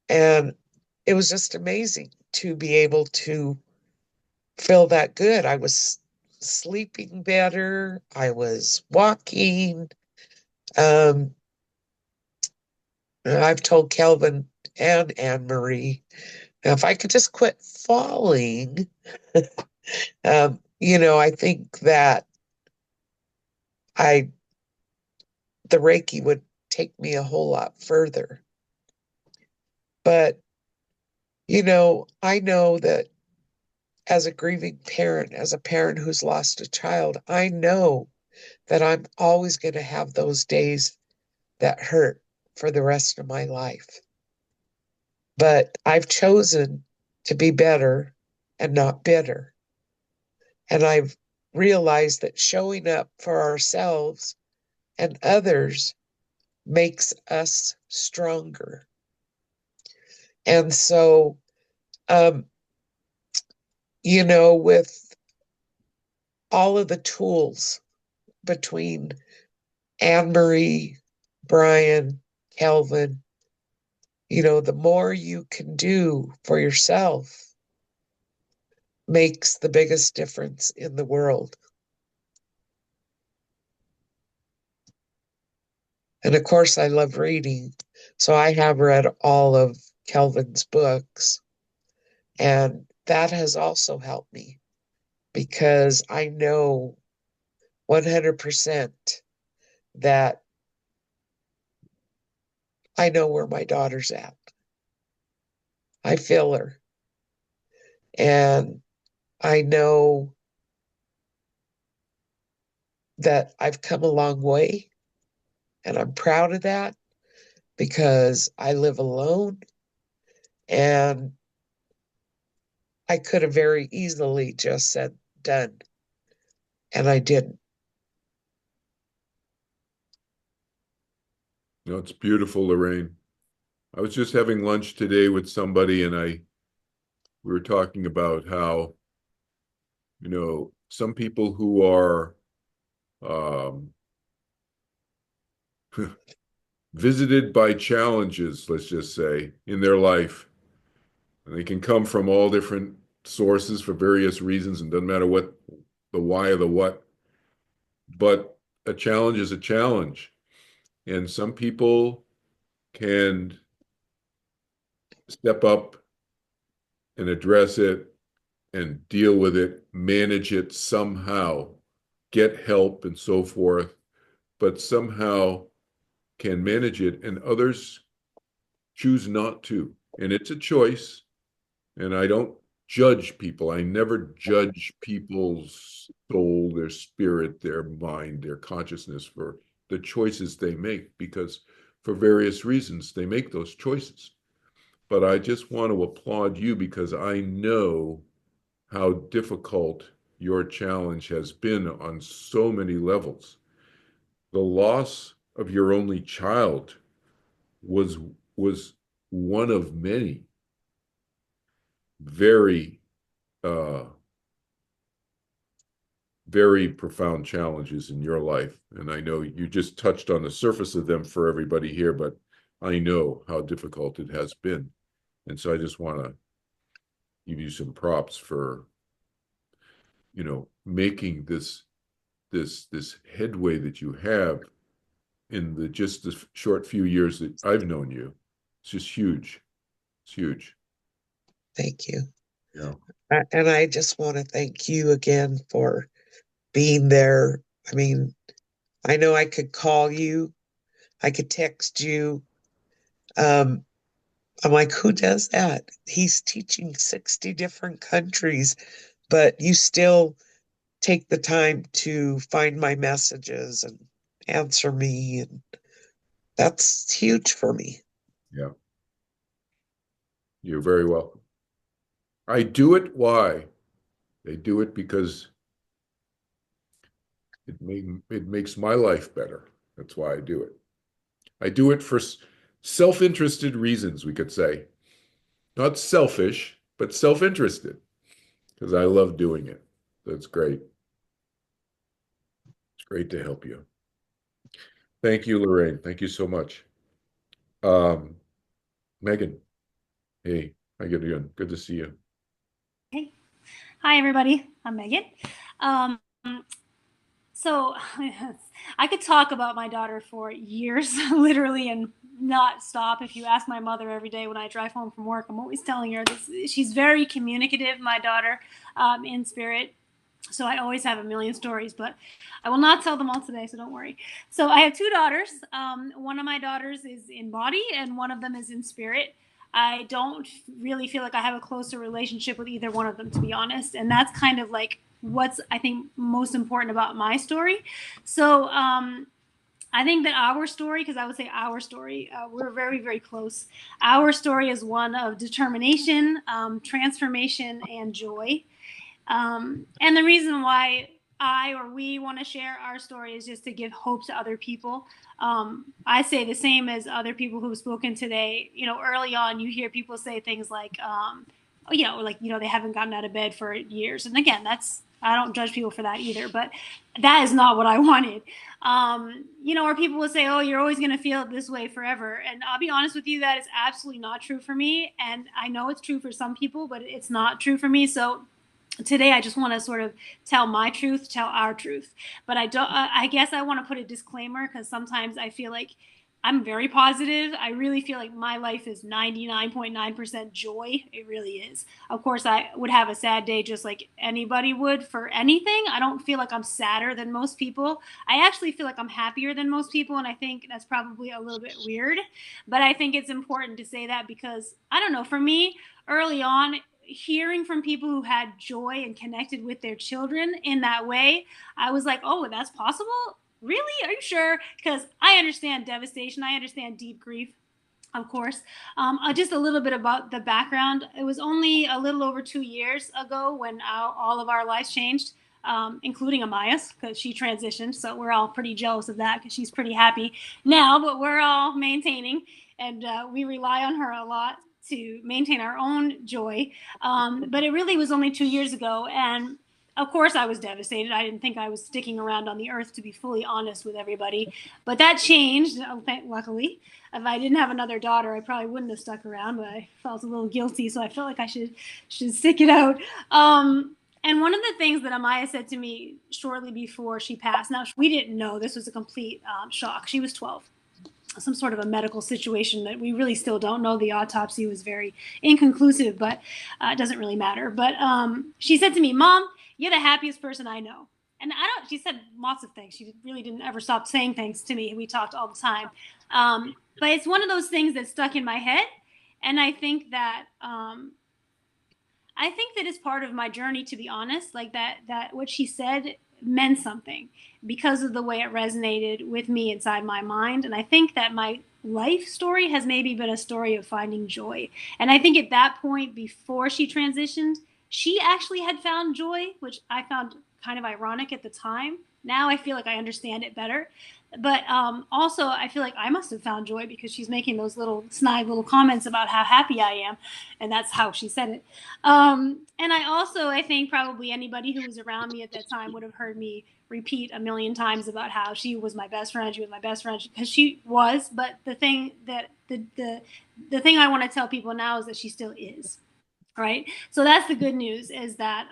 Speaker 3: and it was just amazing to be able to feel that good. I was sleeping better. I was walking. Um, I've told Kelvin and Annmarie, now if I could just quit falling, I think that I the Reiki would take me a whole lot further. But, I know that as a grieving parent, as a parent who's lost a child, I know that I'm always going to have those days that hurt for the rest of my life. But I've chosen to be better and not bitter. And I've realized that showing up for ourselves and others makes us stronger. And so, um, with all of the tools between Annmarie, Brian, Kelvin, the more you can do for yourself makes the biggest difference in the world. And of course, I love reading. So I have read all of Kelvin's books. And that has also helped me because I know 100% that I know where my daughter's at. I feel her. And I know that I've come a long way. And I'm proud of that because I live alone and I could have very easily just said, done. And I didn't.
Speaker 1: It's beautiful, Lorraine. I was just having lunch today with somebody, and we were talking about how, some people who are um, visited by challenges, let's just say, in their life, and they can come from all different sources for various reasons, and doesn't matter what the why or the what, but a challenge is a challenge. And some people can step up and address it and deal with it, manage it somehow, get help and so forth, but somehow can manage it, and others choose not to. And it's a choice. And I don't judge people. I never judge people's soul, their spirit, their mind, their consciousness for the choices they make, because for various reasons they make those choices. But I just want to applaud you because I know how difficult your challenge has been on so many levels. The loss of your only child was was one of many very uh, very profound challenges in your life. And I know you just touched on the surface of them for everybody here, but I know how difficult it has been. And so I just want to give you some props for, making this headway that you have in the just the short few years that I've known you. It's just huge. It's huge.
Speaker 3: Thank you.
Speaker 1: Yeah.
Speaker 3: And I just want to thank you again for being there. I mean, I know I could call you, I could text you. Um, I'm like, who does that? He's teaching 60 different countries, but you still take the time to find my messages and answer me. And that's huge for me.
Speaker 1: Yeah. You're very welcome. I do it. Why? They do it because it makes my life better. That's why I do it. I do it for self-interested reasons, we could say. Not selfish, but self-interested, because I love doing it. That's great. It's great to help you. Thank you, Lorraine. Thank you so much. Um, Megan, hey, how you doing? Good to see you.
Speaker 4: Hey. Hi, everybody. I'm Megan. Um, so I could talk about my daughter for years, literally, and not stop. If you ask my mother every day when I drive home from work, I'm always telling her this. She's very communicative, my daughter, in spirit. So I always have a million stories, but I will not tell them all today, so don't worry. So I have two daughters. One of my daughters is in body, and one of them is in spirit. I don't really feel like I have a closer relationship with either one of them, to be honest. And that's kind of like what's, I think, most important about my story. So I think that our story, because I would say our story, we're very, very close. Our story is one of determination, transformation, and joy. And the reason why I or we want to share our story is just to give hope to other people. I say the same as other people who've spoken today. Early on, you hear people say things like, they haven't gotten out of bed for years. And again, I don't judge people for that either, but that is not what I wanted. Or people will say, oh, you're always going to feel this way forever. And I'll be honest with you, that is absolutely not true for me. And I know it's true for some people, but it's not true for me. So today I just want to sort of tell my truth, tell our truth. But I guess I want to put a disclaimer, because sometimes I feel like I'm very positive. I really feel like my life is 99.9% joy. It really is. Of course, I would have a sad day just like anybody would for anything. I don't feel like I'm sadder than most people. I actually feel like I'm happier than most people. And I think that's probably a little bit weird. But I think it's important to say that because, I don't know, for me, early on, hearing from people who had joy and connected with their children in that way, I was like, oh, that's possible? Really? Are you sure? Because I understand devastation. I understand deep grief, of course. Just a little bit about the background. It was only a little over 2 years ago when all of our lives changed, including Amaya's, because she transitioned. So we're all pretty jealous of that because she's pretty happy now, but we're all maintaining, and we rely on her a lot to maintain our own joy. But it really was only 2 years ago. And of course, I was devastated. I didn't think I was sticking around on the earth, to be fully honest with everybody. But that changed, luckily. If I didn't have another daughter, I probably wouldn't have stuck around, but I felt a little guilty, so I felt like I should stick it out. And one of the things that Amaya said to me shortly before she passed, now we didn't know, this was a complete shock. She was 12. Some sort of a medical situation that we really still don't know. The autopsy was very inconclusive, but it doesn't really matter. But she said to me, Mom, you're the happiest person I know. And she said lots of things. She really didn't ever stop saying things to me. We talked all the time. But it's one of those things that stuck in my head. And I think that it's part of my journey, to be honest. Like that what she said meant something because of the way it resonated with me inside my mind. And I think that my life story has maybe been a story of finding joy. And I think at that point, before she transitioned, she actually had found joy, which I found kind of ironic at the time. Now I feel like I understand it better. But also, I feel like I must have found joy because she's making those little snide little comments about how happy I am. And that's how she said it. And I think probably anybody who was around me at that time would have heard me repeat a million times about how she was my best friend. She was my best friend because she was. But the thing that the thing I want to tell people now is that she still is. Right. So that's the good news, is that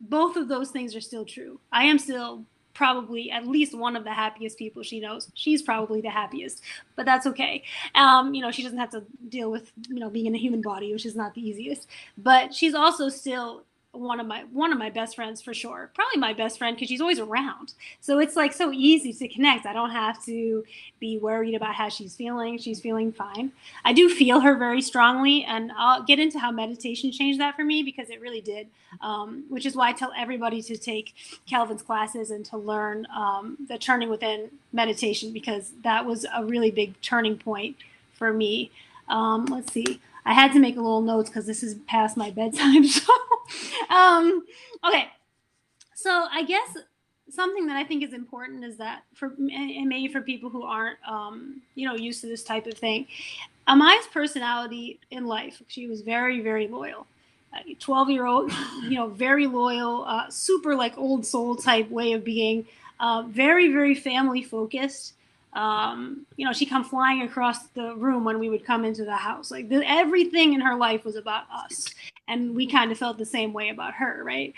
Speaker 4: both of those things are still true. I am still probably at least one of the happiest people she knows. She's probably the happiest, but that's okay. She doesn't have to deal with, being in a human body, which is not the easiest, but she's also still one of my best friends for sure. Probably my best friend because she's always around. So it's like so easy to connect. I don't have to be worried about how she's feeling. She's feeling fine. I do feel her very strongly, and I'll get into how meditation changed that for me because it really did, which is why I tell everybody to take Kelvin's classes and to learn the Turning Within meditation, because that was a really big turning point for me. Let's see. I had to make a little notes because this is past my bedtime. So, okay. So I guess something that I think is important is that and maybe for people who aren't, used to this type of thing, Amaya's personality in life, she was very, very loyal. 12-year-old, very loyal, super like old soul type way of being, very, very family focused. She'd come flying across the room when we would come into the house. Like everything in her life was about us. And we kind of felt the same way about her, right?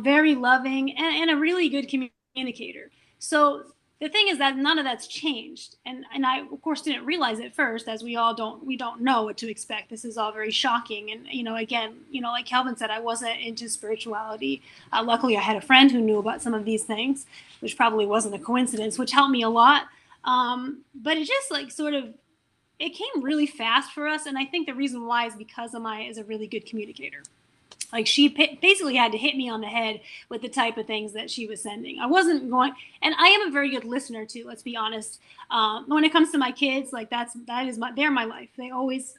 Speaker 4: Very loving and a really good communicator. So the thing is that none of that's changed. And I, of course, didn't realize it first, as we don't know what to expect. This is all very shocking. And, again, like Kelvin said, I wasn't into spirituality. Luckily, I had a friend who knew about some of these things, which probably wasn't a coincidence, which helped me a lot. But it just it came really fast for us. And I think the reason why is because Amaya is a really good communicator. Like she basically had to hit me on the head with the type of things that she was sending. I wasn't going, and I am a very good listener too. Let's be honest. When it comes to my kids, like they're my life. They always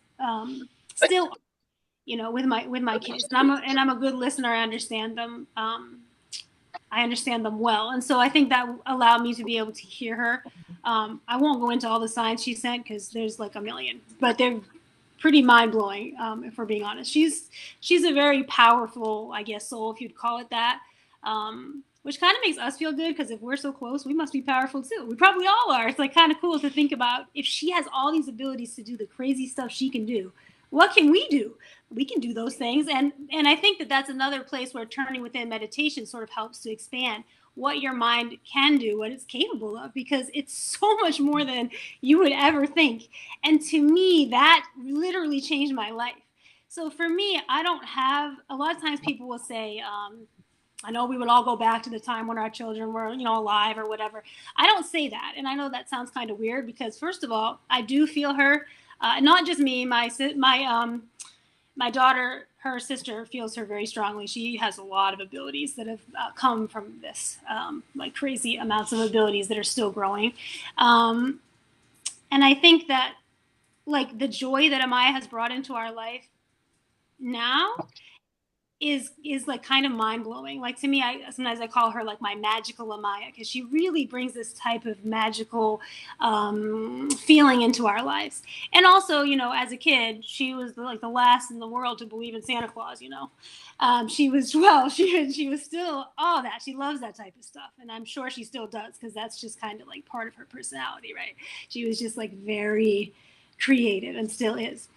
Speaker 4: still, with my kids. And I'm a good listener. I understand them. I understand them well. And so I think that allowed me to be able to hear her. I won't go into all the signs she sent because there's like a million, but they're pretty mind-blowing, if we're being honest. She's a very powerful, I guess, soul, if you'd call it that, which kind of makes us feel good because if we're so close, we must be powerful too. We probably all are. It's like kind of cool to think about if she has all these abilities to do the crazy stuff she can do, what can we do? We can do those things. And I think that that's another place where Turning Within meditation sort of helps to expand. what your mind can do, what it's capable of, because it's so much more than you would ever think. And to me, that literally changed my life. So for me, I don't have, a lot of times people will say, I know we would all go back to the time when our children were, alive or whatever. I don't say that. And I know that sounds kind of weird because, first of all, I do feel her. Not just me, my daughter, her sister feels her very strongly. She has a lot of abilities that have come from this, like crazy amounts of abilities that are still growing. And I think that, like, the joy that Amaya has brought into our life now is like kind of mind blowing. Like, to me, sometimes I call her like my magical Amaya, because she really brings this type of magical feeling into our lives. And also, as a kid, she was like the last in the world to believe in Santa Claus. She was she was still all that. She loves that type of stuff, and I'm sure she still does, because that's just kind of like part of her personality, right? She was just like very creative and still is.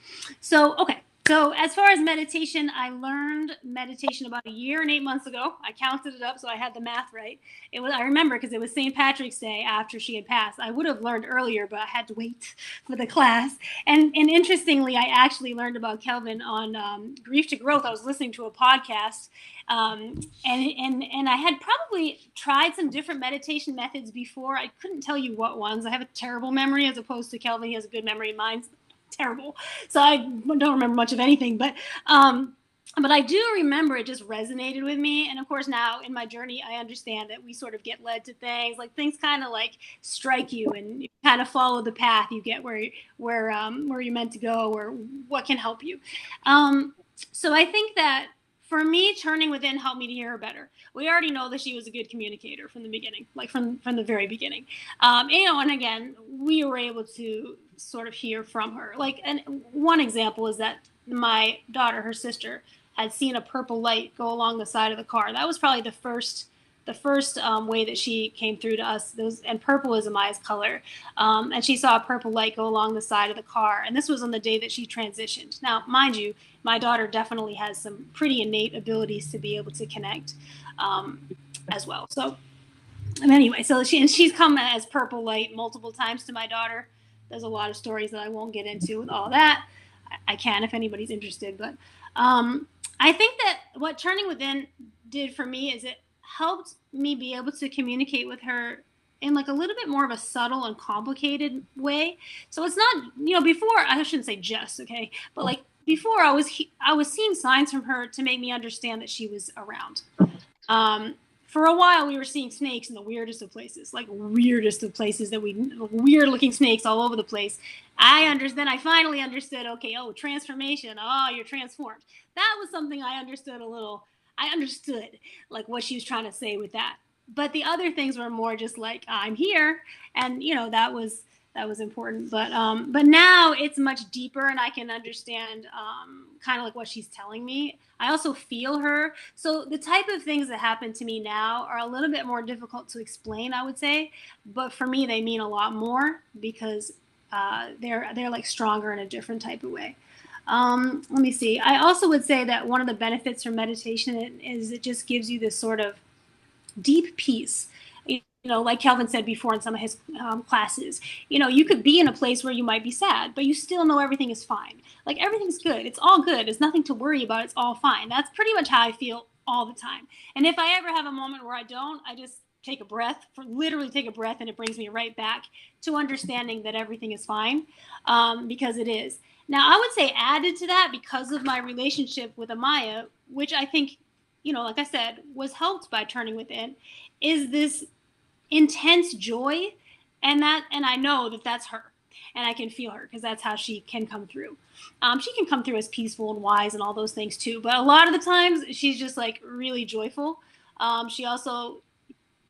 Speaker 4: So, okay. So as far as meditation, I learned meditation about 1 year and 8 months ago. I counted it up, so I had the math right. I remember, because it was St. Patrick's Day after she had passed. I would have learned earlier, but I had to wait for the class. And interestingly, I actually learned about Kelvin on Grief to Growth. I was listening to a podcast, and I had probably tried some different meditation methods before. I couldn't tell you what ones. I have a terrible memory, as opposed to Kelvin. He has a good memory. Mine's terrible, so I don't remember much of anything, but I do remember it just resonated with me. And of course, now in my journey, I understand that we sort of get led to things, like things kind of like strike you, and you kind of follow the path. You get where you're meant to go, or what can help you. So I think that for me, turning within helped me to hear her better. We already know that she was a good communicator from the beginning, like from the very beginning. And again, we were able to sort of hear from her. Like, and one example is that my daughter, her sister, had seen a purple light go along the side of the car. That was probably the first way that she came through to us. And purple is Amaya's color. And she saw a purple light go along the side of the car. And this was on the day that she transitioned. Now, mind you, my daughter definitely has some pretty innate abilities to be able to connect as well. So, and anyway, so she's come as purple light multiple times to my daughter. There's a lot of stories that I won't get into with all that. I can if anybody's interested. But I think that what Turning Within did for me is it helped me be able to communicate with her in like a little bit more of a subtle and complicated way. So it's not, before, I shouldn't say just, okay, but like before I was seeing signs from her to make me understand that she was around. For a while, we were seeing snakes in the weirdest of places, like weirdest of places weird looking snakes all over the place. Then I finally understood, okay, transformation. Oh, you're transformed. That was something I understood I understood like what she was trying to say with that. But the other things were more just like, I'm here. And, that was important. But now it's much deeper, and I can understand kind of like what she's telling me. I also feel her. So the type of things that happen to me now are a little bit more difficult to explain, I would say. But for me, they mean a lot more, because they're like stronger in a different type of way. Let me see. I also would say that one of the benefits from meditation is it just gives you this sort of deep peace. Like Kelvin said before in some of his classes, you could be in a place where you might be sad, but you still know everything is fine. Like, everything's good. It's all good. There's nothing to worry about. It's all fine. That's pretty much how I feel all the time. And if I ever have a moment where I don't, I just literally take a breath, and it brings me right back to understanding that everything is fine, because it is. Now, I would say added to that, because of my relationship with Amaya, which I think, like I said, was helped by Turning Within, is this intense joy, and I know that that's her, and I can feel her, because that's how she can come through. She can come through as peaceful and wise and all those things too, but a lot of the times she's just like really joyful. She also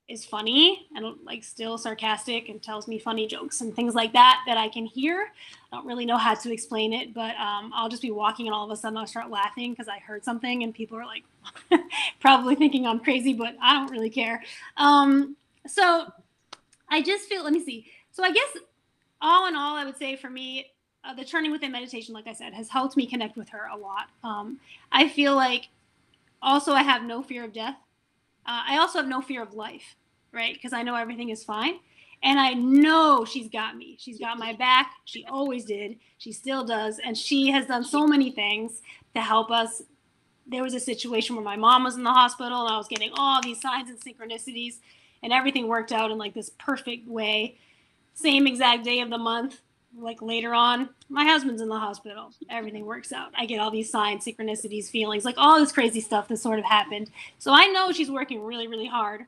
Speaker 4: is funny and like still sarcastic, and tells me funny jokes and things like that I can hear. I don't really know how to explain it, but I'll just be walking, and all of a sudden I'll start laughing because I heard something, and people are like probably thinking I'm crazy, but I don't really care. So I just feel, let me see. So I guess all in all, I would say for me, the Turning Within meditation, like I said, has helped me connect with her a lot. I feel like also I have no fear of death. I also have no fear of life, right? Because I know everything is fine. And I know she's got me. She's got my back. She always did. She still does. And she has done so many things to help us. There was a situation where my mom was in the hospital and I was getting all these signs and synchronicities, and everything worked out in like this perfect way. Same exact day of the month, like later on, my husband's in the hospital. Everything works out. I get all these signs, synchronicities, feelings, like all this crazy stuff that sort of happened. So I know she's working really, really hard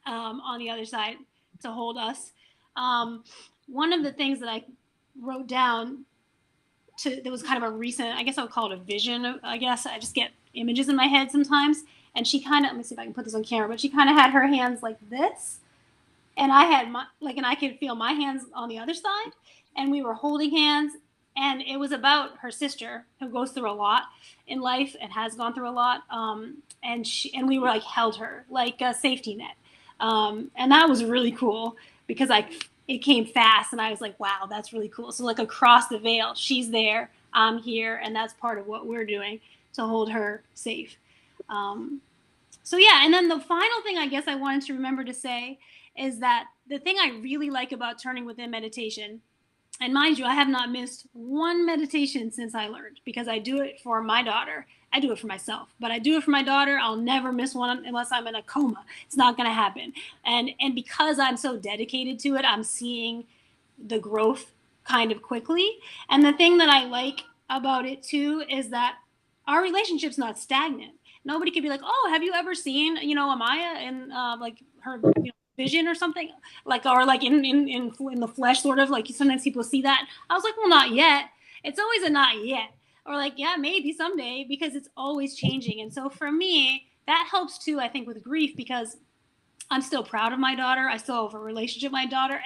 Speaker 4: on the other side to hold us. One of the things that I wrote down there was kind of a recent, I guess I would call it a vision. I guess I just get images in my head sometimes. And she kind of, let me see if I can put this on camera, but she kind of had her hands like this. And I had and I could feel my hands on the other side. And we were holding hands. And it was about her sister who goes through a lot in life and has gone through a lot. And we were like held her like a safety net. And that was really cool because it came fast and I was like, wow, that's really cool. So like across the veil, she's there, I'm here, and that's part of what we're doing to hold her safe. So yeah, and then the final thing I guess I wanted to remember to say is that the thing I really like about turning within meditation, and mind you, I have not missed one meditation since I learned because I do it for my daughter. I do it for myself, but I do it for my daughter. I'll never miss one unless I'm in a coma. It's not going to happen. And because I'm so dedicated to it, I'm seeing the growth kind of quickly. And the thing that I like about it too is that our relationship's not stagnant. Nobody could be like, "Oh, have you ever seen, Amaya in like her vision or something like, or like in the flesh, sort of like sometimes people see that." I was like, "Well, not yet." It's always a not yet, or like, yeah, maybe someday, because it's always changing. And so for me, that helps too. I think with grief because I'm still proud of my daughter. I still have a relationship with my daughter.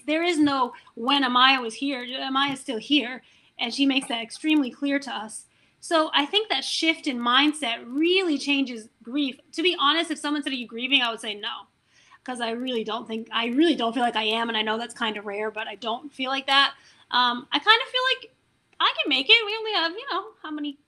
Speaker 4: There is no when Amaya was here. Amaya's still here, and she makes that extremely clear to us. So I think that shift in mindset really changes grief. To be honest, if someone said, "Are you grieving?" I would say no, because I really don't feel like I am, and I know that's kind of rare, but I don't feel like that. I kind of feel like I can make it. We only have, how many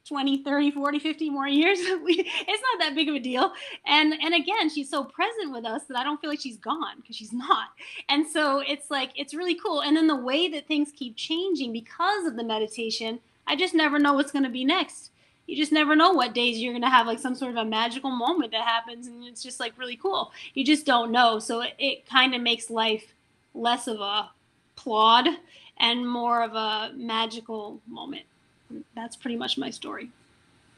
Speaker 4: 20, 30, 40, 50 more years. It's not that big of a deal. And again, she's so present with us that I don't feel like she's gone, because she's not. And so it's like, it's really cool. And then the way that things keep changing because of the meditation, I just never know what's going to be next. You just never know what days you're going to have like some sort of a magical moment that happens, and it's just like really cool. You just don't know. So it kind of makes life less of a plod and more of a magical moment. That's pretty much my story.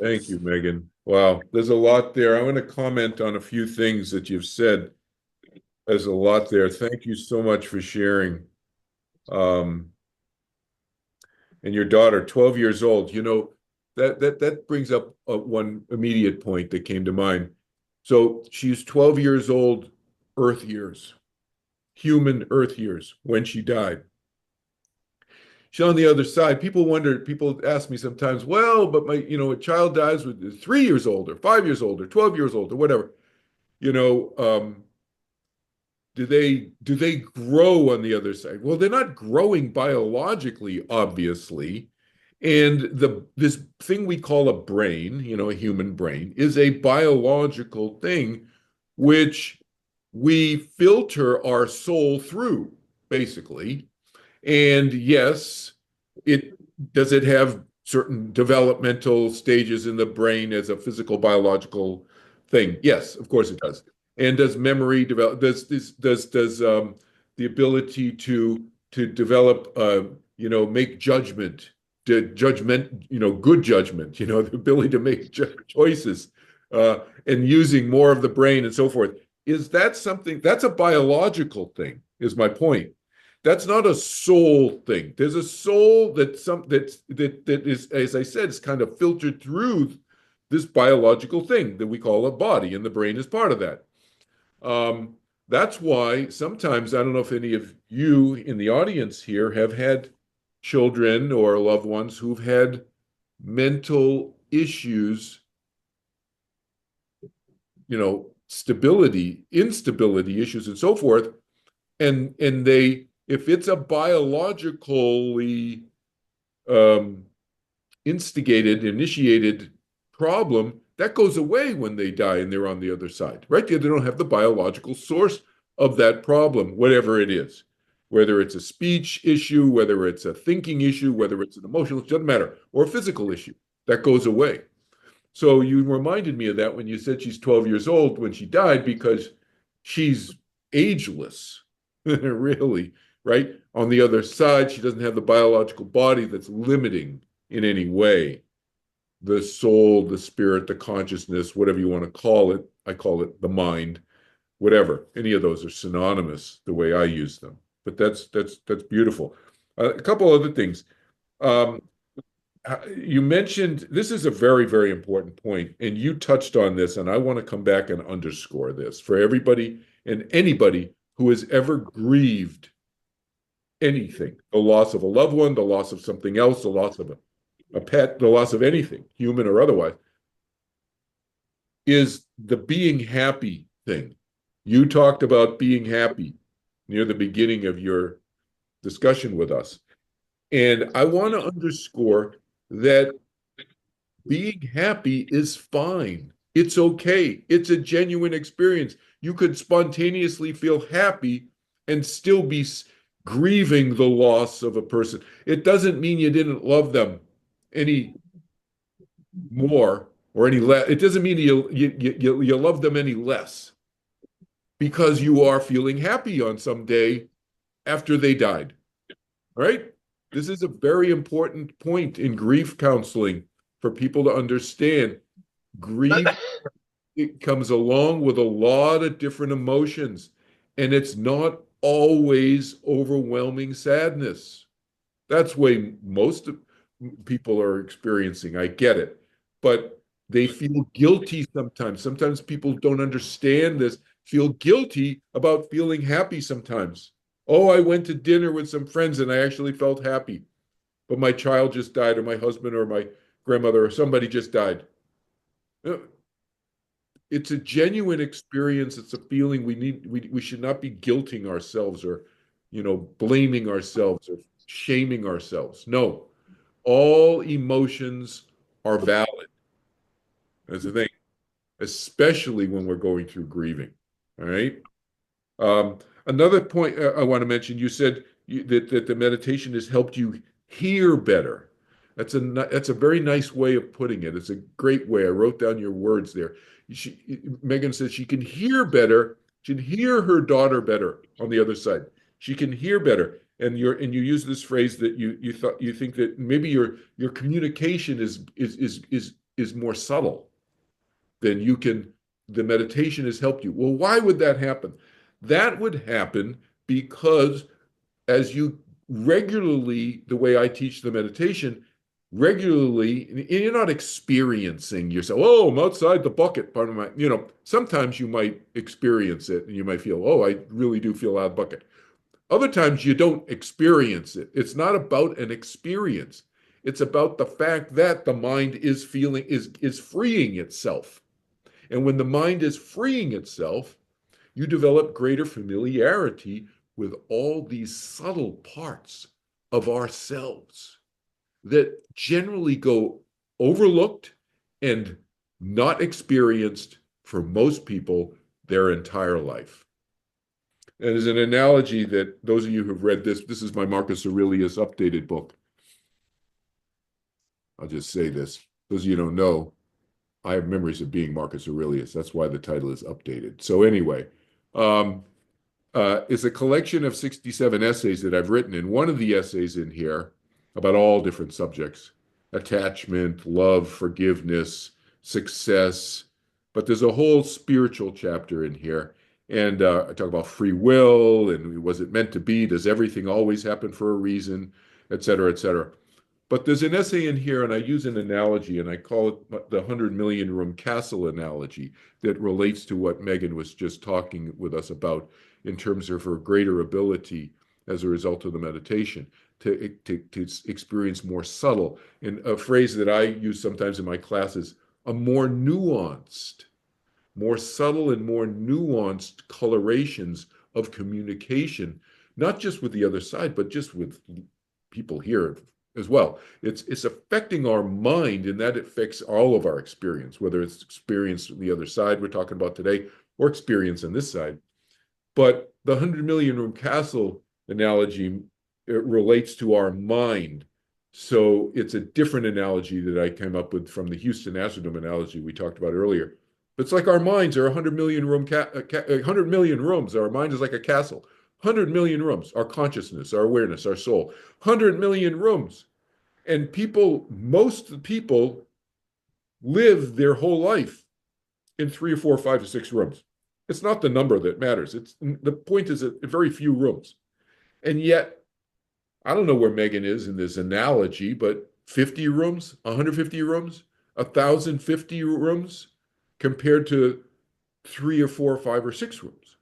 Speaker 1: Thank you, Megan. Wow, there's a lot there. I want to comment on a few things that you've said. There's a lot there. Thank you so much for sharing. And your daughter, 12 years old, that brings up one immediate point that came to mind. So she's 12 years old, Earth years, human Earth years, when she died. She's on the other side. People ask me sometimes, well, but a child dies with 3 years old or 5 years old or 12 years old or whatever. You know, do they grow on the other side? Well, they're not growing biologically, obviously. And this thing we call a brain, a human brain, is a biological thing which we filter our soul through, basically. And yes, it it have certain developmental stages in the brain as a physical biological thing? Yes, of course it does. And does memory develop? Does the ability to develop make judgment, good judgment, the ability to make choices, and using more of the brain and so forth. Is that something that's a biological thing, is my point. That's not a soul thing. There's a soul that is, as I said, is kind of filtered through this biological thing that we call a body, and the brain is part of that. That's why sometimes, I don't know if any of you in the audience here have had children or loved ones who've had mental issues, instability issues and so forth. And if it's a biologically initiated problem, That goes away when they die and they're on the other side, right? They don't have the biological source of that problem, whatever it is, whether it's a speech issue, whether it's a thinking issue, whether it's an emotional, it doesn't matter, or a physical issue. That goes away. So you reminded me of that when you said she's 12 years old when she died, because she's ageless, really, right? On the other side, she doesn't have the biological body that's limiting in any way the soul, the spirit, the consciousness, whatever you want to call it. I call it the mind, whatever. Any of those are synonymous the way I use them. But that's beautiful. A couple other things. Um, you mentioned this is a very, very important point, and you touched on this, and I want to come back and underscore this for everybody and anybody who has ever grieved anything, the loss of a loved one, the loss of something else, the loss of a pet, the loss of anything, human or otherwise, is the being happy thing. You talked about being happy near the beginning of your discussion with us. And I want to underscore that being happy is fine. It's okay. It's a genuine experience. You could spontaneously feel happy and still be grieving the loss of a person. It doesn't mean you didn't love them any more or any less. It doesn't mean you love them any less because you are feeling happy on some day after they died. All right? This is a very important point in grief counseling for people to understand. Grief, it comes along with a lot of different emotions, and it's not always overwhelming sadness. That's way most people are experiencing. I get it. But they feel guilty sometimes. Sometimes people don't understand this, feel guilty about feeling happy sometimes. Oh, I went to dinner with some friends and I actually felt happy, but my child just died, or my husband, or my grandmother, or somebody just died. It's a genuine experience. It's a feeling we should not be guilting ourselves or, blaming ourselves or shaming ourselves. No, all emotions are valid. That's the thing, especially when we're going through grieving. All right. Another point I want to mention, you said that the meditation has helped you hear better. That's a very nice way of putting it. It's a great way. I wrote down your words there. Megan says she can hear better. She can hear her daughter better on the other side. She can hear better. And you use this phrase that you think that maybe your communication is more subtle than you can. The meditation has helped you. Well, why would that happen? That would happen because as you regularly, the way I teach the meditation, regularly, and you're not experiencing yourself, oh, I'm outside the bucket, part of my, sometimes you might experience it and you might feel, oh, I really do feel out of the bucket. Other times you don't experience it. It's not about an experience. It's about the fact that the mind is freeing itself. And when the mind is freeing itself, you develop greater familiarity with all these subtle parts of ourselves that generally go overlooked and not experienced for most people their entire life. And as an analogy that those of you who've read this is my Marcus Aurelius updated book. I'll just say this. Those of you who don't know, I have memories of being Marcus Aurelius. That's why the title is updated. So anyway, it's a collection of 67 essays that I've written. And one of the essays in here about all different subjects, attachment, love, forgiveness, success. But there's a whole spiritual chapter in here. And I talk about free will and was it meant to be? Does everything always happen for a reason, et cetera, et cetera. But there's an essay in here, and I use an analogy, and I call it the 100 million room castle analogy that relates to what Megan was just talking with us about in terms of her greater ability as a result of the meditation to experience more subtle. And a phrase that I use sometimes in my classes, a more nuanced, more subtle and more nuanced colorations of communication, not just with the other side, but just with people here as well. It's affecting our mind in that it affects all of our experience, whether it's experience on the other side we're talking about today or experience on this side. But the 100 million room castle analogy, it relates to our mind. So it's a different analogy that I came up with from the Houston Astrodome analogy we talked about earlier. It's like our minds are 100 million 100 million rooms. Our mind is like a castle. 100 million rooms, our consciousness, our awareness, our soul. 100 million rooms. And most people live their whole life in 3 or 4 or 5 or 6 rooms. It's not the number that matters. The point is that very few rooms. And yet, I don't know where Megan is in this analogy, but 50 rooms, 150 rooms, 1,050 rooms compared to 3 or 4 or 5 or 6 rooms.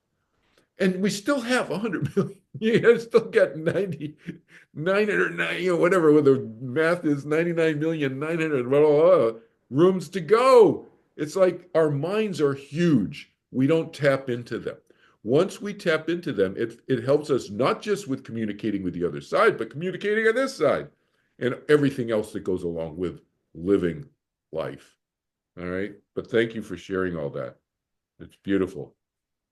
Speaker 1: And we still have 100 million. You still got 990, whatever, what the math is, 99,900,000 rooms to go. It's like our minds are huge. We don't tap into them. Once we tap into them, it helps us not just with communicating with the other side, but communicating on this side and everything else that goes along with living life. All right. But thank you for sharing all that. It's beautiful.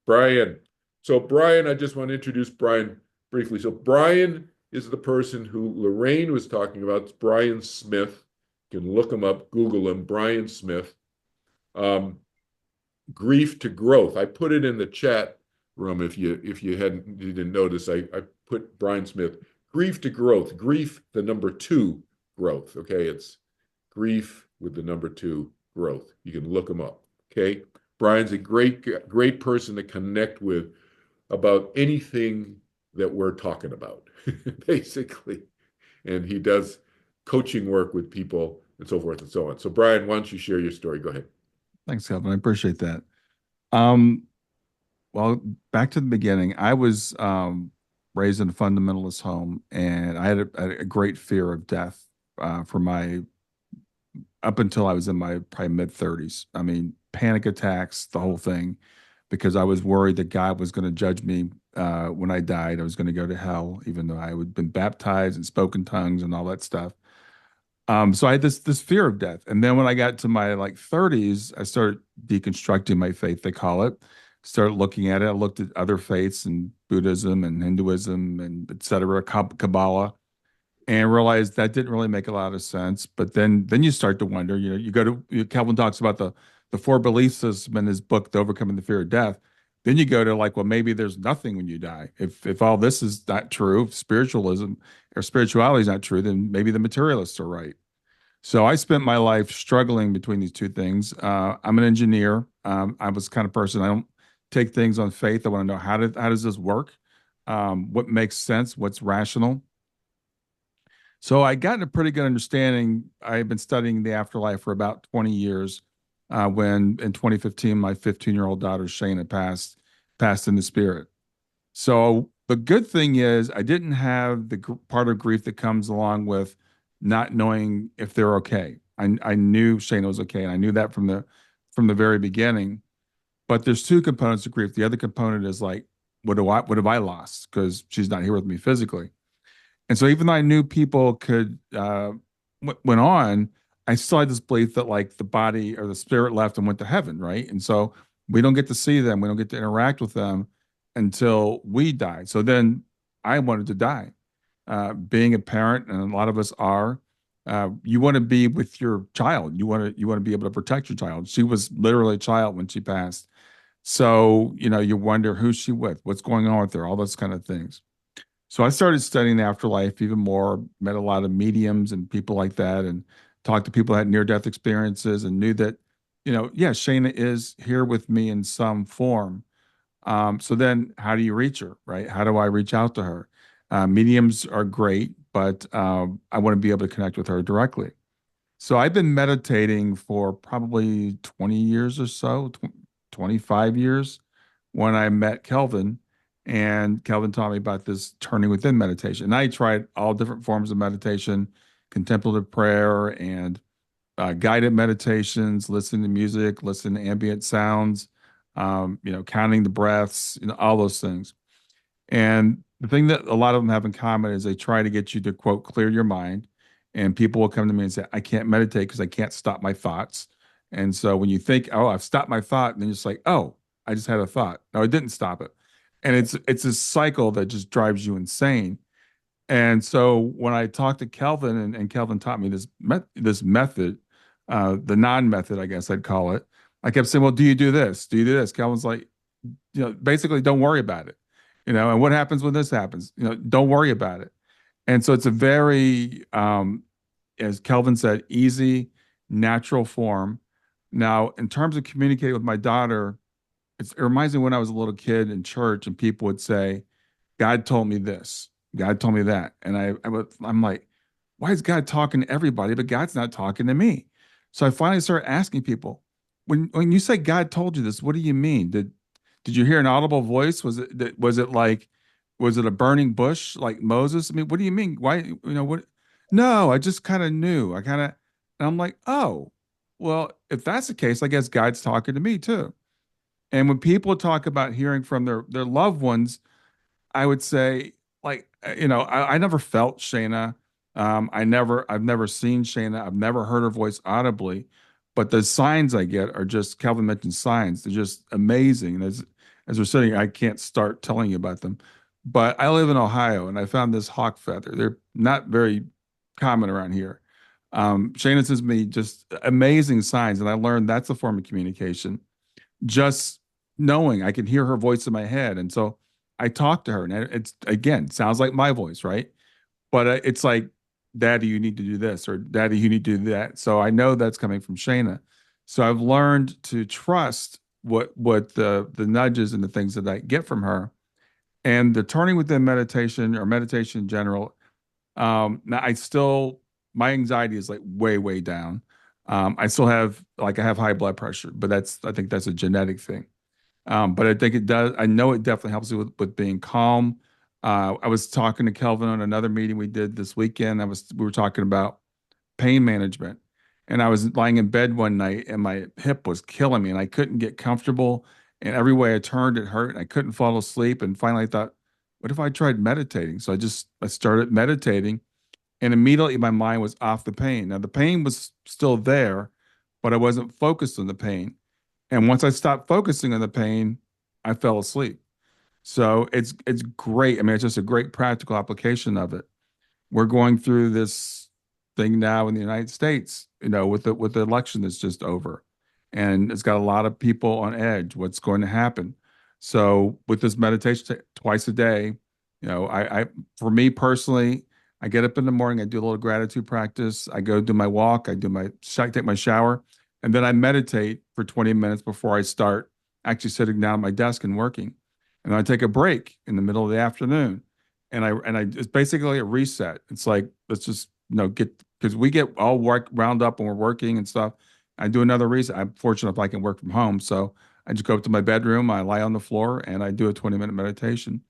Speaker 1: Brian. So Brian, I just want to introduce Brian briefly. So Brian is the person who Lorraine was talking about. It's Brian Smith. You can look him up, Google him, Brian Smith. Grief to Growth. I put it in the chat room if you didn't notice. I put Brian Smith, Grief to Growth. Grief, the number 2, growth. Okay, it's grief with the number 2, growth. You can look him up. Okay, Brian's a great person to connect with about anything that we're talking about, basically. And he does coaching work with people and so forth and so on. So Brian, why don't you share your story? Go ahead.
Speaker 5: Thanks, Kelvin. I appreciate that. Well, back to the beginning, I was raised in a fundamentalist home, and I had a great fear of death up until I was in my probably mid-30s. I mean, panic attacks, the whole thing, because I was worried that God was going to judge me when I died. I was going to go to hell, even though I had been baptized and spoken tongues and all that stuff. So I had this fear of death. And then when I got to my 30s, I started deconstructing my faith, they call it. Started looking at it. I looked at other faiths and Buddhism and Hinduism and et cetera, Kabbalah, and realized that didn't really make a lot of sense. But then you start to wonder, Calvin talks about the 4 belief systems in his book, The Overcoming the Fear of Death. Then you go to well, maybe there's nothing when you die. If all this is not true, if spiritualism or spirituality is not true, then maybe the materialists are right. So I spent my life struggling between these two things. I'm an engineer. I was the kind of person, I don't take things on faith. I want to know how does this work? What makes sense? What's rational? So I got a pretty good understanding. I've been studying the afterlife for about 20 years. When in 2015, my 15-year-old daughter, Shayna, passed in the spirit. So the good thing is I didn't have the part of grief that comes along with not knowing if they're okay. I knew Shayna was okay, and I knew that from the very beginning. But there's 2 components of grief. The other component is what have I lost? Because she's not here with me physically. And so even though I knew people went on, I still had this belief that the body or the spirit left and went to heaven, right? And so we don't get to see them. We don't get to interact with them until we die. So then I wanted to die. Being a parent, and a lot of us are, you want to be with your child. You want to be able to protect your child. She was literally a child when she passed. So, you wonder who's she with, what's going on with her, all those kind of things. So I started studying the afterlife even more, met a lot of mediums and people like that, and talked to people that had near-death experiences, and knew that, Shayna is here with me in some form. So then how do you reach her, right? How do I reach out to her? Mediums are great, but I want to be able to connect with her directly. So I've been meditating for probably 20 years or so, 25 years, when I met Kelvin. And Kelvin taught me about this turning within meditation. And I tried all different forms of meditation, contemplative prayer and guided meditations, listening to music, listening to ambient sounds, counting the breaths, all those things. And the thing that a lot of them have in common is they try to get you to, quote, clear your mind And people will come to me and say, I can't meditate because I can't stop my thoughts. And so when you think, oh, I've stopped my thought, and then you're just like, oh, I just had a thought. No, I didn't stop it. And it's a cycle that just drives you insane. And so when I talked to Kelvin, and Kelvin taught me this method, the non-method, I guess I'd call it. I kept saying, well, do you do this? Do you do this? Kelvin's like, basically don't worry about it. And what happens when this happens? Don't worry about it. And so it's a very, as Kelvin said, easy, natural form. Now, in terms of communicating with my daughter, it reminds me when I was a little kid in church and people would say, God told me this, God told me that. And I'm like, why is God talking to everybody, but God's not talking to me? So I finally started asking people, when you say God told you this, what do you mean? Did you hear an audible voice? Was it a burning bush like Moses? I mean, what do you mean? Why, what? No, I just kind of knew. And I'm like, oh, well, if that's the case, I guess God's talking to me too. And when people talk about hearing from their loved ones, I would say, like, I never felt Shayna. I've never seen Shayna. I've never heard her voice audibly, but the signs I get are just, Calvin mentioned signs. They're just amazing. And as we're sitting, I can't start telling you about them. But I live in Ohio, and I found this hawk feather. They're not very common around here. Shayna sends me just amazing signs, and I learned that's a form of communication. Just knowing I can hear her voice in my head, and so I talk to her, and it's, again, sounds like my voice, right? But it's like, Daddy, you need to do this, or Daddy, you need to do that. So I know that's coming from Shayna. So I've learned to trust what the nudges and the things that I get from her. And the turning within meditation, or meditation in general, now my anxiety is like way, way down. I still have, like, I have high blood pressure, but I think that's a genetic thing. But I think it does. I know it definitely helps you with being calm. I was talking to Kelvin on another meeting we did this weekend. We were talking about pain management, and I was lying in bed one night, and my hip was killing me, and I couldn't get comfortable. And every way I turned, it hurt, and I couldn't fall asleep. And finally, I thought, what if I tried meditating? So I started meditating, and immediately my mind was off the pain. Now the pain was still there, but I wasn't focused on the pain. And once I stopped focusing on the pain, I fell asleep. So it's great. I mean, it's just a great practical application of it. We're going through this thing now in the United States, with the election that's just over, and it's got a lot of people on edge. What's going to happen? So with this meditation twice a day, I for me personally, I get up in the morning, I do a little gratitude practice, I go do my walk, take my shower, and then I meditate for 20 minutes before I start actually sitting down at my desk and working. And then I take a break in the middle of the afternoon, and I it's basically a reset. It's like, let's just get, because we get all wound up when we're working and stuff. I do another reset. I'm fortunate if I can work from home, so I just go up to my bedroom, I lie on the floor, and I do a 20-minute meditation.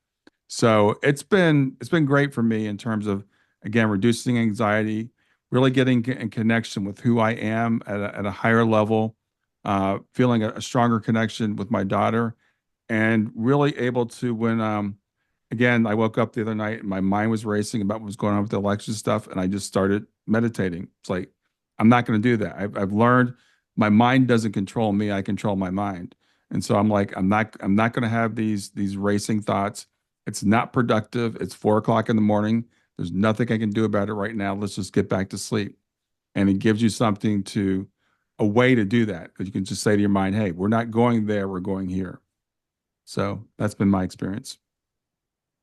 Speaker 5: So it's been great for me in terms of, again, reducing anxiety, really getting in connection with who I am at a higher level, feeling a stronger connection with my daughter, and really able to, when again, I woke up the other night and my mind was racing about what was going on with the election stuff, and I just started meditating. It's like, I'm not going to do that. I've learned my mind doesn't control me; I control my mind. And so I'm like, I'm not going to have these racing thoughts. It's not productive. It's 4 o'clock in the morning. There's nothing I can do about it right now. Let's just get back to sleep. And it gives you a way to do that. Because you can just say to your mind, hey, we're not going there, we're going here. So that's been my experience.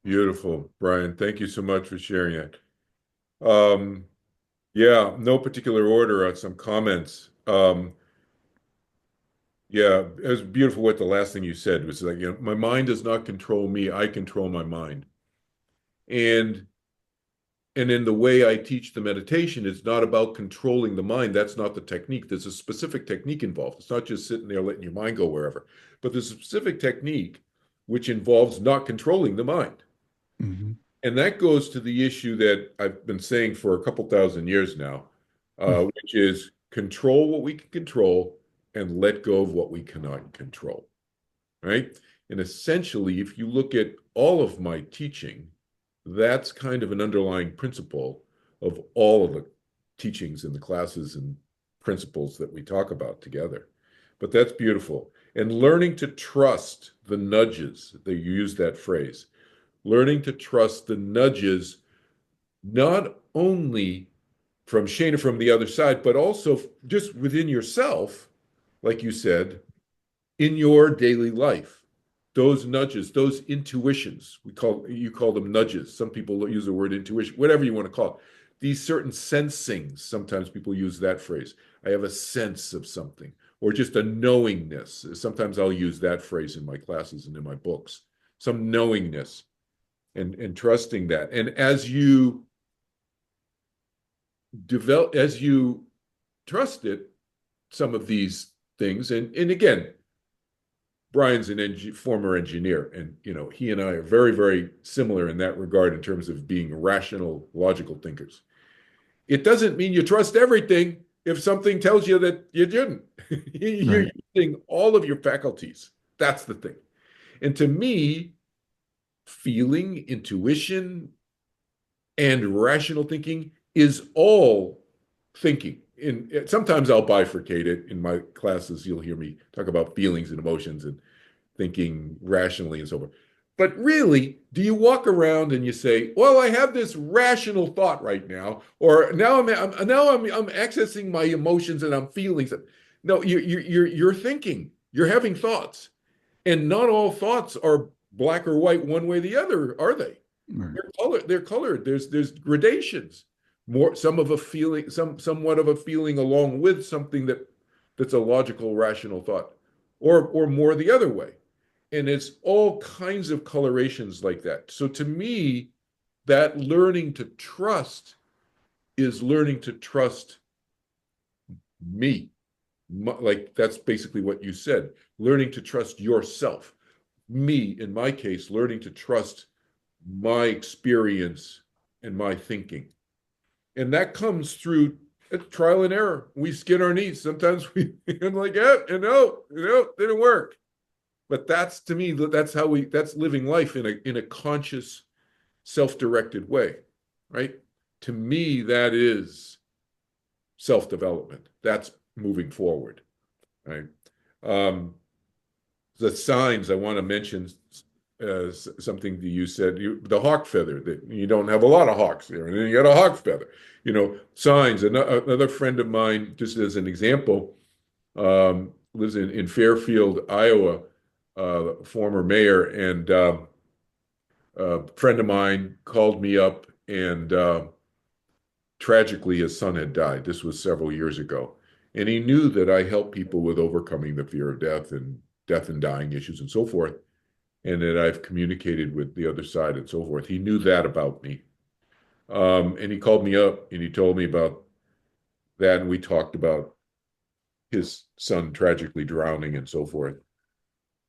Speaker 1: Beautiful, Brian. Thank you so much for sharing it. Um, yeah, no particular order on some comments. Yeah, it was beautiful what the last thing you said was, like, my mind does not control me, I control my mind. And in the way I teach the meditation, it's not about controlling the mind. That's not the technique. There's a specific technique involved. It's not just sitting there letting your mind go wherever, but there's a specific technique which involves not controlling the mind.
Speaker 5: Mm-hmm.
Speaker 1: And that goes to the issue that I've been saying for a couple thousand years now, which is control what we can control and let go of what we cannot control, right? And essentially, if you look at all of my teaching, that's kind of an underlying principle of all of it. teachings and the classes and principles that we talk about together. But that's beautiful. And learning to trust the nudges, they use that phrase, learning to trust the nudges, not only from Shane or from the other side, but also just within yourself, like you said, in your daily life. Those nudges, those intuitions, you call them nudges. Some people use the word intuition, whatever you want to call it. These certain sensings, sometimes people use that phrase. I have a sense of something, or just a knowingness. Sometimes I'll use that phrase in my classes and in my books. Some knowingness and trusting that. And as you trust it, some of these things, and again, Brian's an former engineer, and he and I are very, very similar in that regard in terms of being rational, logical thinkers. It doesn't mean you trust everything if something tells you that you shouldn't. You're using all of your faculties. That's the thing. And to me, feeling, intuition, and rational thinking is all thinking. And sometimes I'll bifurcate it in my classes. You'll hear me talk about feelings and emotions and thinking rationally and so forth. But really, do you walk around and you say, "Well, I have this rational thought right now," or "Now I'm accessing my emotions and I'm feeling something"? No, you're thinking. You're having thoughts, and not all thoughts are black or white one way or the other, are they?
Speaker 5: Right.
Speaker 1: They're colored. There's gradations. Somewhat of a feeling along with something that's a logical, rational thought, or more the other way. And it's all kinds of colorations like that. So to me, that learning to trust is learning to trust me. Like that's basically what you said. Learning to trust yourself. Me, in my case, learning to trust my experience and my thinking. And that comes through trial and error. We skin our knees. Sometimes I'm like, yeah, no, didn't work. But that's, to me, that's living life in a conscious, self-directed way, right? To me, that is self-development. That's moving forward, right? The signs I want to mention, something that you said, the hawk feather, that you don't have a lot of hawks there, and then you got a hawk feather. Signs. Another friend of mine, just as an example, lives in Fairfield, Iowa, former mayor, and a friend of mine called me up, and tragically his son had died. This was several years ago. And he knew that I help people with overcoming the fear of death and dying issues and so forth, and that I've communicated with the other side and so forth. He knew that about me. And he called me up and he told me about that, and we talked about his son tragically drowning and so forth.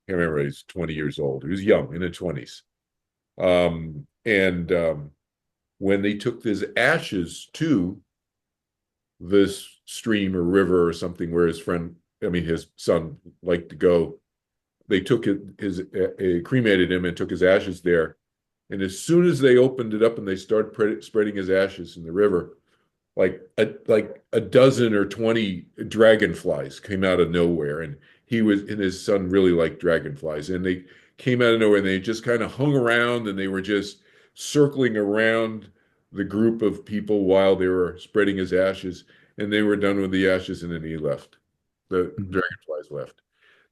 Speaker 1: I remember he's 20 years old. He was young, in his 20s. When they took his ashes to this stream or river or something where his son liked to go, they took cremated him and took his ashes there. And as soon as they opened it up and they started spreading his ashes in the river, like a dozen or 20 dragonflies came out of nowhere. And his son really liked dragonflies. And they came out of nowhere and they just kind of hung around and they were just circling around the group of people while they were spreading his ashes. And they were done with the ashes and then he left. The dragonflies left.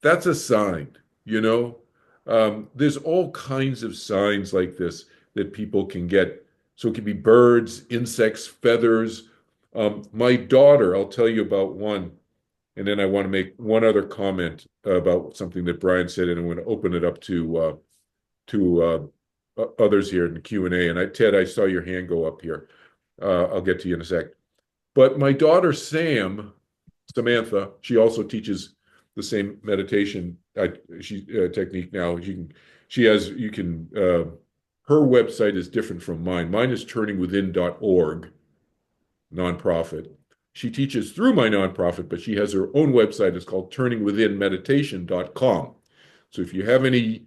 Speaker 1: That's a sign, There's all kinds of signs like this that people can get. So it could be birds, insects, feathers. My daughter, I'll tell you about one, and then I want to make one other comment about something that Brian said, and I'm going to open it up to others here in the Q&A. And Ted, I saw your hand go up here. I'll get to you in a sec. But my daughter, Samantha, she also teaches the same meditation technique now. Her website is different from mine. Mine is turningwithin.org, nonprofit. She teaches through my nonprofit, but she has her own website. It's called turningwithinmeditation.com. So if you have any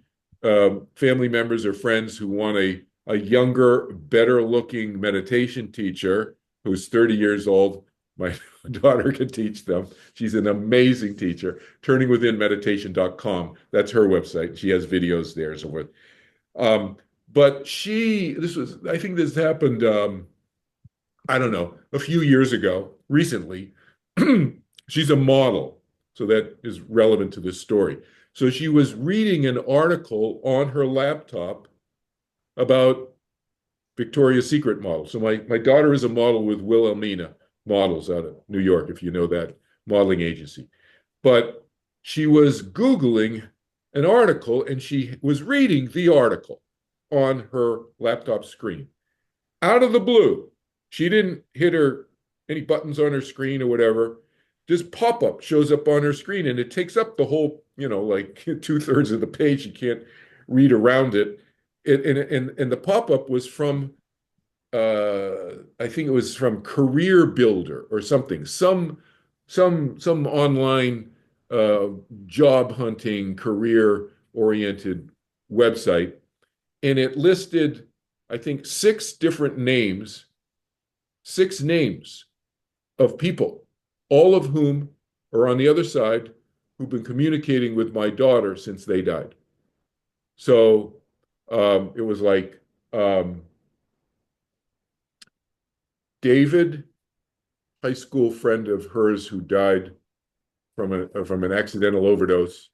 Speaker 1: family members or friends who want a younger, better looking meditation teacher, who's 30 years old. My daughter can teach them. She's an amazing teacher. Turningwithinmeditation.com. That's her website. She has videos there and so forth. But I think this happened, I don't know, a few years ago, recently. She's a model, so that is relevant to this story. So she was reading an article on her laptop about Victoria's Secret models. So my daughter is a model with Wilhelmina Models out of New York, if you know that modeling agency. But she was Googling an article and she was reading the article on her laptop screen. Out of the blue, she didn't hit any buttons on her screen or whatever. This pop-up shows up on her screen and it takes up the whole, like 2/3 of the page. You can't read around it. And the pop-up was from I think it was from Career Builder or something, some online uh, job hunting, career oriented website, and it listed, I think, six names of people, all of whom are on the other side, who've been communicating with my daughter since they died. So it was like David, high school friend of hers who died from an accidental overdose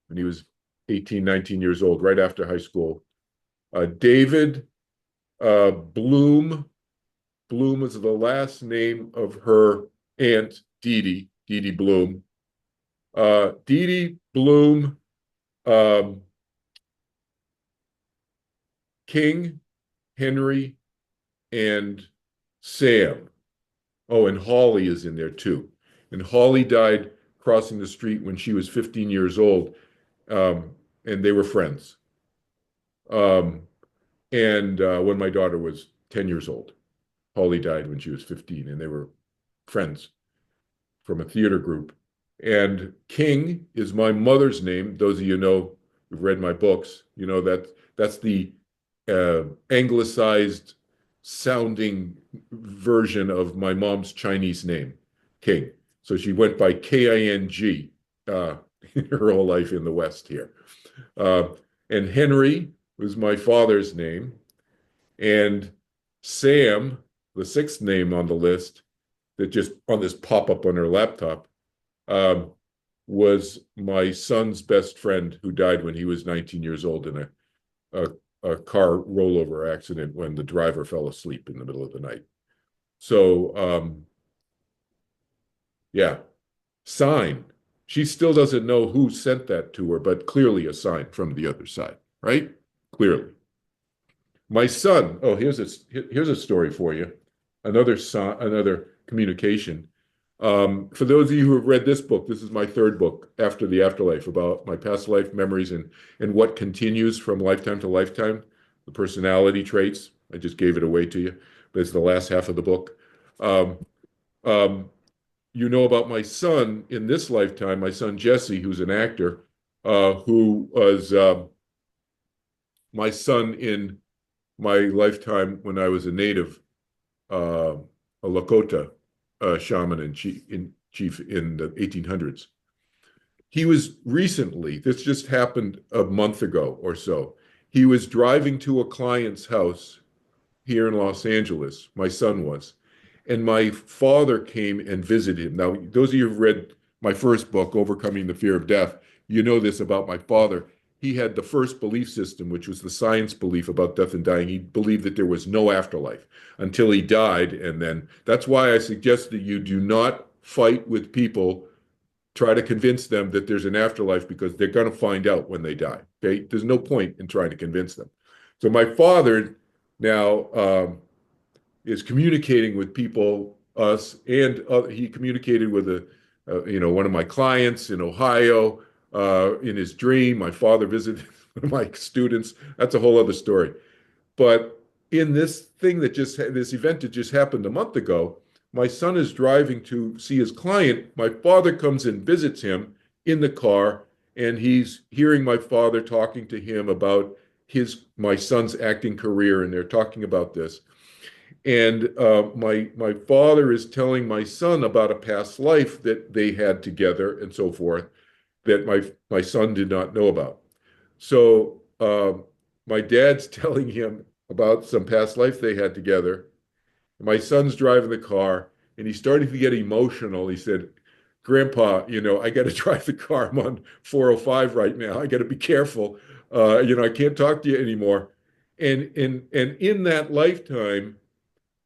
Speaker 1: when he was 18, 19 years old, right after high school. David Bloom. Bloom is the last name of her aunt, Dee Dee Bloom. Dee Dee Bloom, King, Henry, and Sam. Oh, and Holly is in there too. And Holly died crossing the street when she was 15 years old, and they were friends. Um, and when my daughter was 10 years old, Holly died when she was 15, and they were friends from a theater group. And King is my mother's name. Those of you know who've read my books, that's the anglicized sounding version of my mom's Chinese name, King. So she went by King her whole life in the West here. And Henry was my father's name. And Sam, the sixth name on the list, that just on this pop-up on her laptop, was my son's best friend who died when he was 19 years old in a car rollover accident when the driver fell asleep in the middle of the night. So, yeah, sign. She still doesn't know who sent that to her, but clearly a sign from the other side, right? Clearly. My son, here's a story for you. Another communication. For those of you who have read this book, this is my third book, After the Afterlife, about my past life memories and what continues from lifetime to lifetime, the personality traits. I just gave it away to you, but it's the last half of the book. Um, um, you know about my son in this lifetime, my son Jesse, who's an actor, who was my son in my lifetime when I was a native, a Lakota shaman and chief in the 1800s. He was recently, this just happened a month ago or so. He was driving to a client's house here in Los Angeles, my son was, and my father came and visited him. Now, those of you who've read my first book, Overcoming the Fear of Death, you know this about my father. He had the first belief system, which was the science belief about death and dying. He believed that there was no afterlife until he died. And then that's why I suggest that you do not fight with people, try to convince them that there's an afterlife, because they're going to find out when they die. Okay? There's no point in trying to convince them. So my father now is communicating with people, us, and he communicated with one of my clients in Ohio in his dream. My father visited one of my students. That's a whole other story. But in this event that just happened a month ago, my son is driving to see his client. My father comes and visits him in the car, and he's hearing my father talking to him about my son's acting career, and they're talking about this. And my father is telling my son about a past life that they had together and so forth that my son did not know about. So my dad's telling him about some past life they had together. My son's driving the car and he's starting to get emotional. He said, Grandpa, I got to drive the car. I'm on 405 right now. I got to be careful. I can't talk to you anymore. And in that lifetime,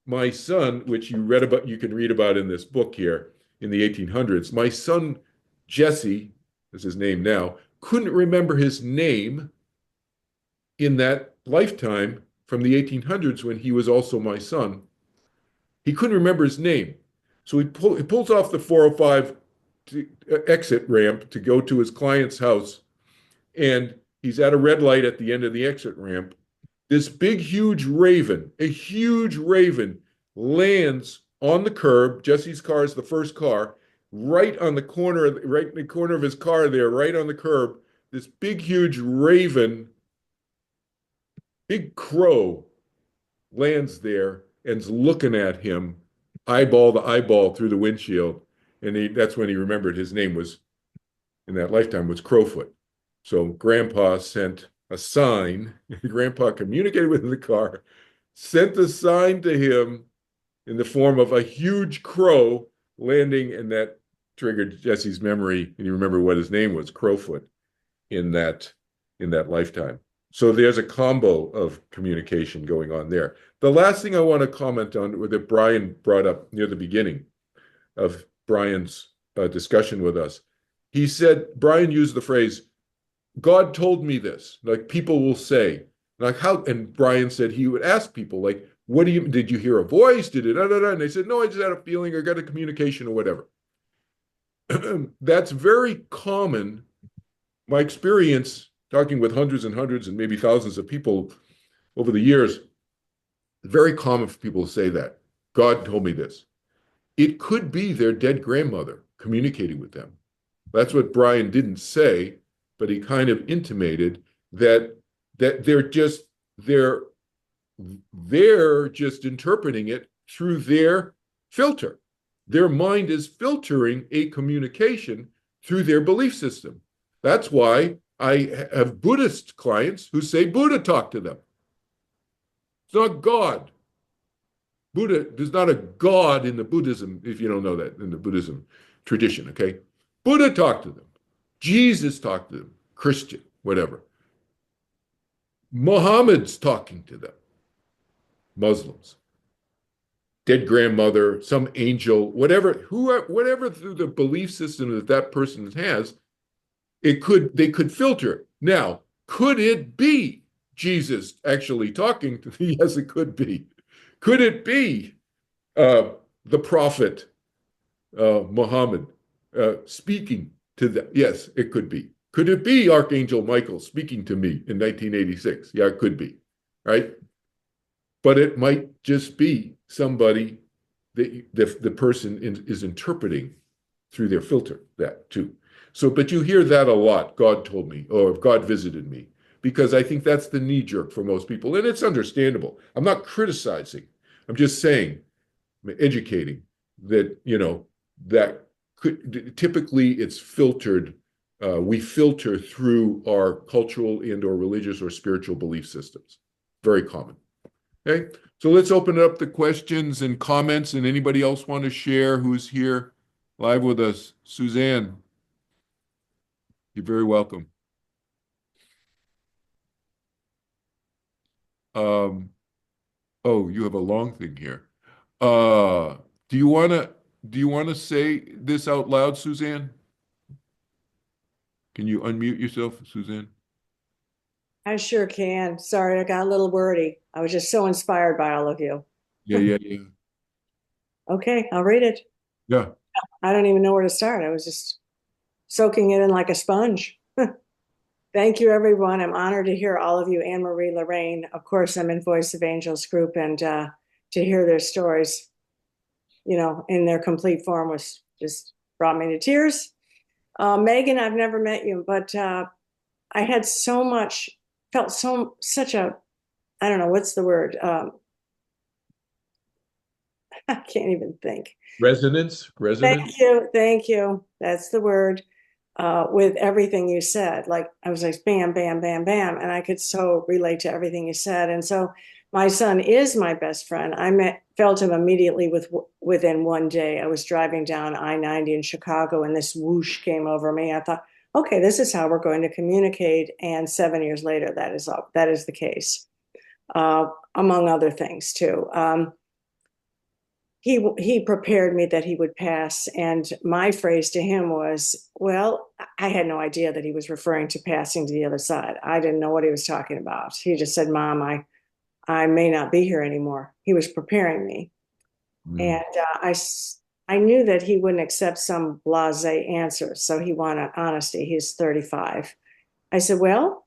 Speaker 1: my son, which you can read about in this book here in the 1800s, my son Jesse, is his name now, couldn't remember his name in that lifetime from the 1800s when he was also my son. He couldn't remember his name. So he pulls off the 405 exit ramp to go to his client's house. And he's at a red light at the end of the exit ramp. This big, huge raven, a huge raven, lands on the curb. Jesse's car is the first car, right in the corner of his car there, right on the curb. This big, huge raven, big crow, lands there and's looking at him, eyeball to eyeball through the windshield. And that's when he remembered his name was, in that lifetime, was Crowfoot. So Grandpa sent a sign. Grandpa communicated with the car, sent a sign to him in the form of a huge crow landing, and that triggered Jesse's memory, and he remembered what his name was, Crowfoot, in that lifetime. So there's a combo of communication going on there. The last thing I want to comment on, that Brian brought up near the beginning of Brian's discussion with us, Brian used the phrase, God told me this. Like, people will say, like, how, and Brian said he would ask people, like, did you hear a voice? Did it, da, da, da? And they said, no, I just had a feeling or got a communication or whatever. That's very common. My experience talking with hundreds and hundreds and maybe thousands of people over the years, very common for people to say that. God told me this. It could be their dead grandmother communicating with them. That's what Brian didn't say, but he kind of intimated that they're just interpreting it through their filter. Their mind is filtering a communication through their belief system. That's why I have Buddhist clients who say Buddha talked to them. It's not God. Buddha, there's not a God in the Buddhism, if you don't know that, in the Buddhism tradition, okay? Buddha talked to them. Jesus talked to them. Christian, whatever. Muhammad's talking to them. Muslims. Dead grandmother, some angel, whatever through the belief system that person has, they could filter. Now, could it be Jesus actually talking to them? Yes, it could be. Could it be the prophet Muhammad speaking to them? Yes, it could be. Could it be Archangel Michael speaking to me in 1986? Yeah, it could be, right? But it might just be somebody that the person is interpreting through their filter, that too. So, but you hear that a lot, God told me, or God visited me, because I think that's the knee jerk for most people. And it's understandable. I'm not criticizing. I'm just saying, educating that, that typically it's filtered. We filter through our cultural and or religious or spiritual belief systems. Very common. Okay, so let's open up the questions and comments. And anybody else want to share who's here live with us? Suzanne, you're very welcome. Oh, you have a long thing here. Do you want to say this out loud, Suzanne? Can you unmute yourself, Suzanne?
Speaker 6: I sure can. Sorry, I got a little wordy. I was just so inspired by all of you.
Speaker 1: Yeah.
Speaker 6: Okay, I'll read it.
Speaker 1: Yeah.
Speaker 6: I don't even know where to start. I was just soaking it in like a sponge. Thank you, everyone. I'm honored to hear all of you, Annmarie, Lorraine. Of course, I'm in Voice of Angels group, and to hear their stories, in their complete form was just brought me to tears. Megan, I've never met you, but I had such a, I don't know, what's the word? I can't even think.
Speaker 1: Resonance? Resonance?
Speaker 6: Thank you. That's the word. With everything you said, like I was like bam, bam, bam, bam, and I could so relate to everything you said. And so my son is my best friend. Felt him immediately within one day. I was driving down I-90 in Chicago, and this whoosh came over me. I thought, okay, this is how we're going to communicate. And 7 years later, that is the case, among other things too. He prepared me that he would pass, and my phrase to him was, well, I had no idea that he was referring to passing to the other side. I didn't know what he was talking about. He just said, Mom, I may not be here anymore. He was preparing me. And I knew that he wouldn't accept some blasé answer, so he wanted honesty. He's 35. I said, well,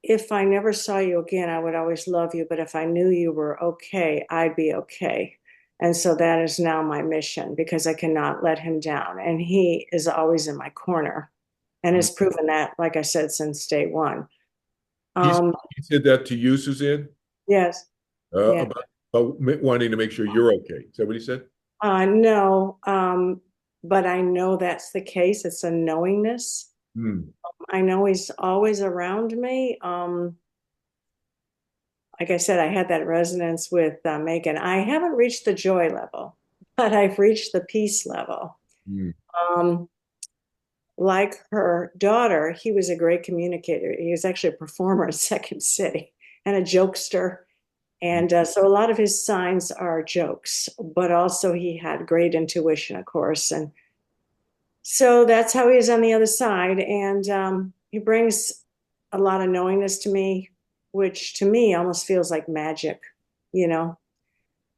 Speaker 6: if I never saw you again, I would always love you, but if I knew you were okay, I'd be okay. And so that is now my mission, because I cannot let him down. And he is always in my corner and has proven that, like I said, since day one.
Speaker 1: He said that to you, Suzanne,
Speaker 6: Yes. Yeah.
Speaker 1: about wanting to make sure you're okay. Is that what he said?
Speaker 6: No, but I know that's the case. It's a knowingness. I know he's always around me. Like I said, I had that resonance with Megan. I haven't reached the joy level, but I've reached the peace level. Like her daughter, he was a great communicator. He was actually a performer at Second City and a jokester. And so a lot of his signs are jokes, but also he had great intuition, of course. And so that's how he is on the other side. And he brings a lot of knowingness to me, which to me almost feels like magic, you know.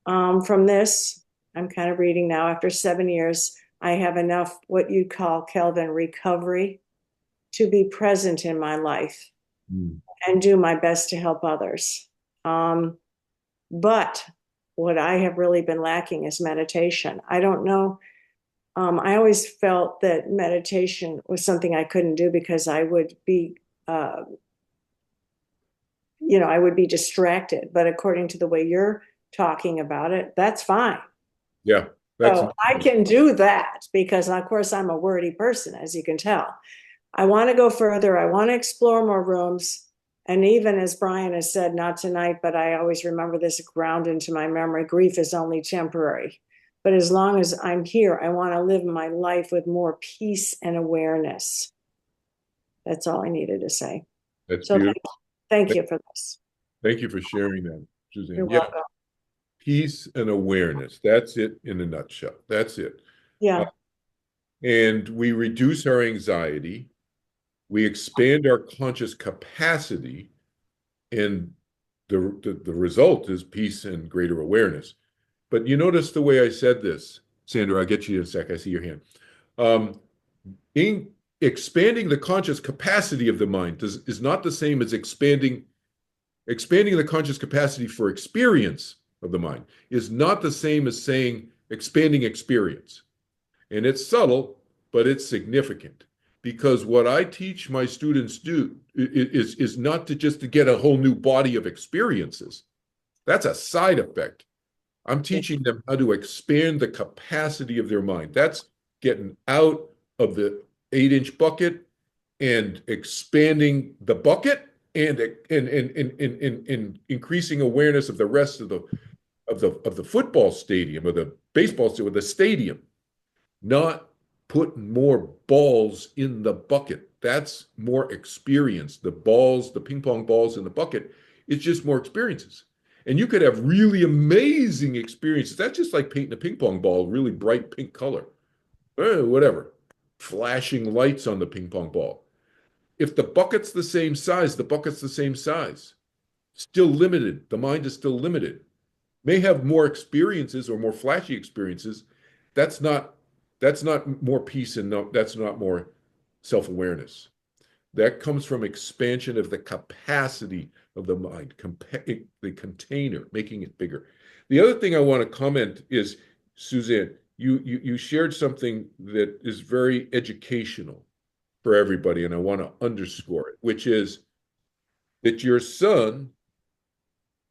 Speaker 6: From this, I'm kind of reading now, after 7 years, I have enough what you call, Kelvin, recovery to be present in my life and do my best to help others. But what I have really been lacking is meditation. I don't know. I always felt that meditation was something I couldn't do because I would be, I would be distracted. But according to the way you're talking about it, that's fine.
Speaker 1: Yeah.
Speaker 6: So I can do that because, of course, I'm a wordy person, as you can tell. I want to go further. I want to explore more rooms. And even as Brian has said, not tonight, but I always remember this ground into my memory, grief is only temporary. But as long as I'm here, I want to live my life with more peace and awareness. That's all I needed to say.
Speaker 1: That's
Speaker 6: so
Speaker 1: beautiful.
Speaker 6: Thank you for this.
Speaker 1: Thank you for sharing that, Suzanne.
Speaker 6: You're welcome.
Speaker 1: Peace and awareness. That's it in a nutshell. That's it.
Speaker 6: Yeah.
Speaker 1: And we reduce our anxiety. We expand our conscious capacity. And the result is peace and greater awareness. But you notice the way I said this, Sandra, I'll get you in a sec. I see your hand. Expanding the conscious capacity of the mind is not the same as expanding the conscious capacity for experience of the mind is not the same as saying expanding experience. And it's subtle, but it's significant, because what I teach my students do is not to get a whole new body of experiences. That's a side effect. I'm teaching them how to expand the capacity of their mind. That's getting out of the 8-inch bucket and expanding the bucket and increasing awareness of the rest of the football stadium or the baseball stadium or the stadium, not putting more balls in the bucket. That's more experience. The ping pong balls in the bucket, it's just more experiences. And you could have really amazing experiences. That's just like painting a ping pong ball, really bright pink color. Whatever. Flashing lights on the ping pong ball. If the bucket's the same size, the bucket's the same size. Still limited. The mind is still limited. May have more experiences or more flashy experiences. That's not more peace, and that's not more self-awareness. That comes from expansion of the capacity of the mind, the container, making it bigger. The other thing I want to comment is, Suzanne, you shared something that is very educational for everybody, and I want to underscore it, which is that your son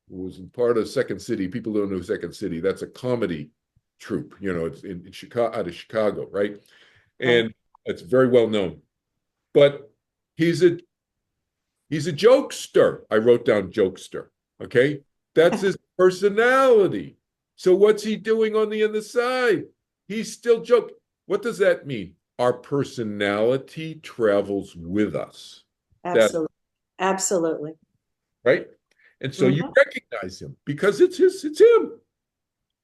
Speaker 1: was part of Second City. People don't know Second City. That's a comedy troupe. It's in Chicago, out of Chicago, right? And it's very well known. But he's a he's a jokester. I wrote down jokester. Okay, that's his personality. So what's he doing on the other side? He's still joking. What does that mean? Our personality travels with us.
Speaker 6: Absolutely. Absolutely.
Speaker 1: Right? And so you
Speaker 6: Mhm.
Speaker 1: recognize him because it's him.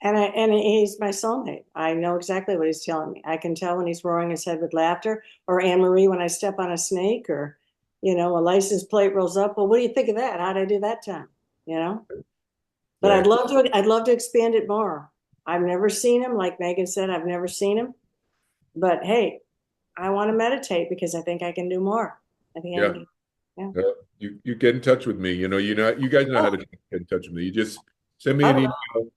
Speaker 6: And he's my soulmate. I know exactly what he's telling me. I can tell when he's roaring his head with laughter, or Annmarie when I step on a snake, or a license plate rolls up. Well, what do you think of that? How'd I do that time? But
Speaker 1: Right.
Speaker 6: I'd love to expand it more. I've never seen him, like Megan said, I've never seen him. But hey, I want to meditate because I think I can do more. I think I
Speaker 1: Yeah.
Speaker 6: can. Yeah.
Speaker 1: You get in touch with me. You guys know how to get in touch with me. You just send me
Speaker 6: I
Speaker 1: an
Speaker 6: will.
Speaker 1: email.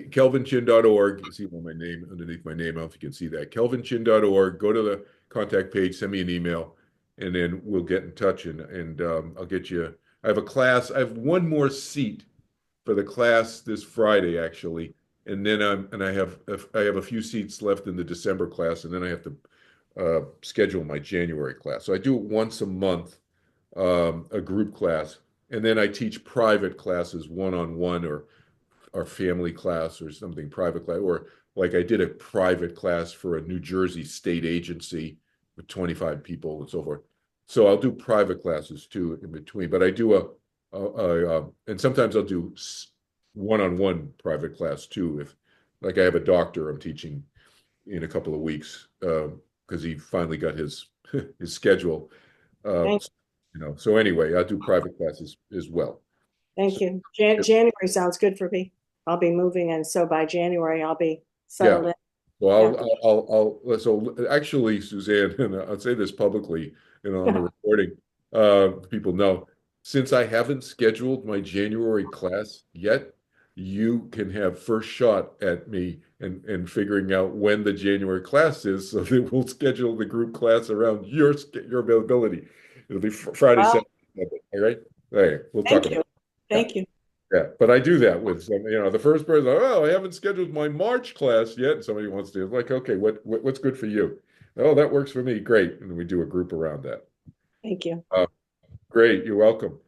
Speaker 1: kelvinchin.org. You see my name underneath my name. I don't know if you can see that. kelvinchin.org. Go to the contact page, send me an email, and then we'll get in touch and I'll get you. I have a class. I have one more seat for the class this Friday, actually. And then I have a few seats left in the December class, and then I have to schedule my January class. So I do it once a month, a group class, and then I teach private classes, one-on-one or family class or something, private class, or like I did a private class for a New Jersey state agency with 25 people and so forth. So I'll do private classes too in between, but I do and sometimes I'll do one-on-one private class too. If like I have a doctor I'm teaching in a couple of weeks because he finally got his his schedule. Uh,
Speaker 6: Thank,
Speaker 1: so anyway, I do private classes as well.
Speaker 6: thank
Speaker 1: So,
Speaker 6: you. January sounds good for me. I'll be moving, and so by January I'll be
Speaker 1: yeah.
Speaker 6: settled in.
Speaker 1: So
Speaker 6: Yeah.
Speaker 1: so actually, Suzanne, and I'll say this publicly, on the recording, people know, since I haven't scheduled my January class yet, you can have first shot at me and figuring out when the January class is, so that we'll schedule the group class around your availability. It'll be Friday,
Speaker 6: Well,
Speaker 1: Saturday, Sunday. All right? All right, we'll talk
Speaker 6: thank
Speaker 1: about
Speaker 6: you.
Speaker 1: it. Yeah.
Speaker 6: Thank you.
Speaker 1: Yeah, but I do that with some, the first person, oh, I haven't scheduled my March class yet. And somebody wants to, like, okay, what's good for you? Oh, that works for me. Great. And we do a group around that.
Speaker 6: Thank you.
Speaker 1: Great. You're welcome.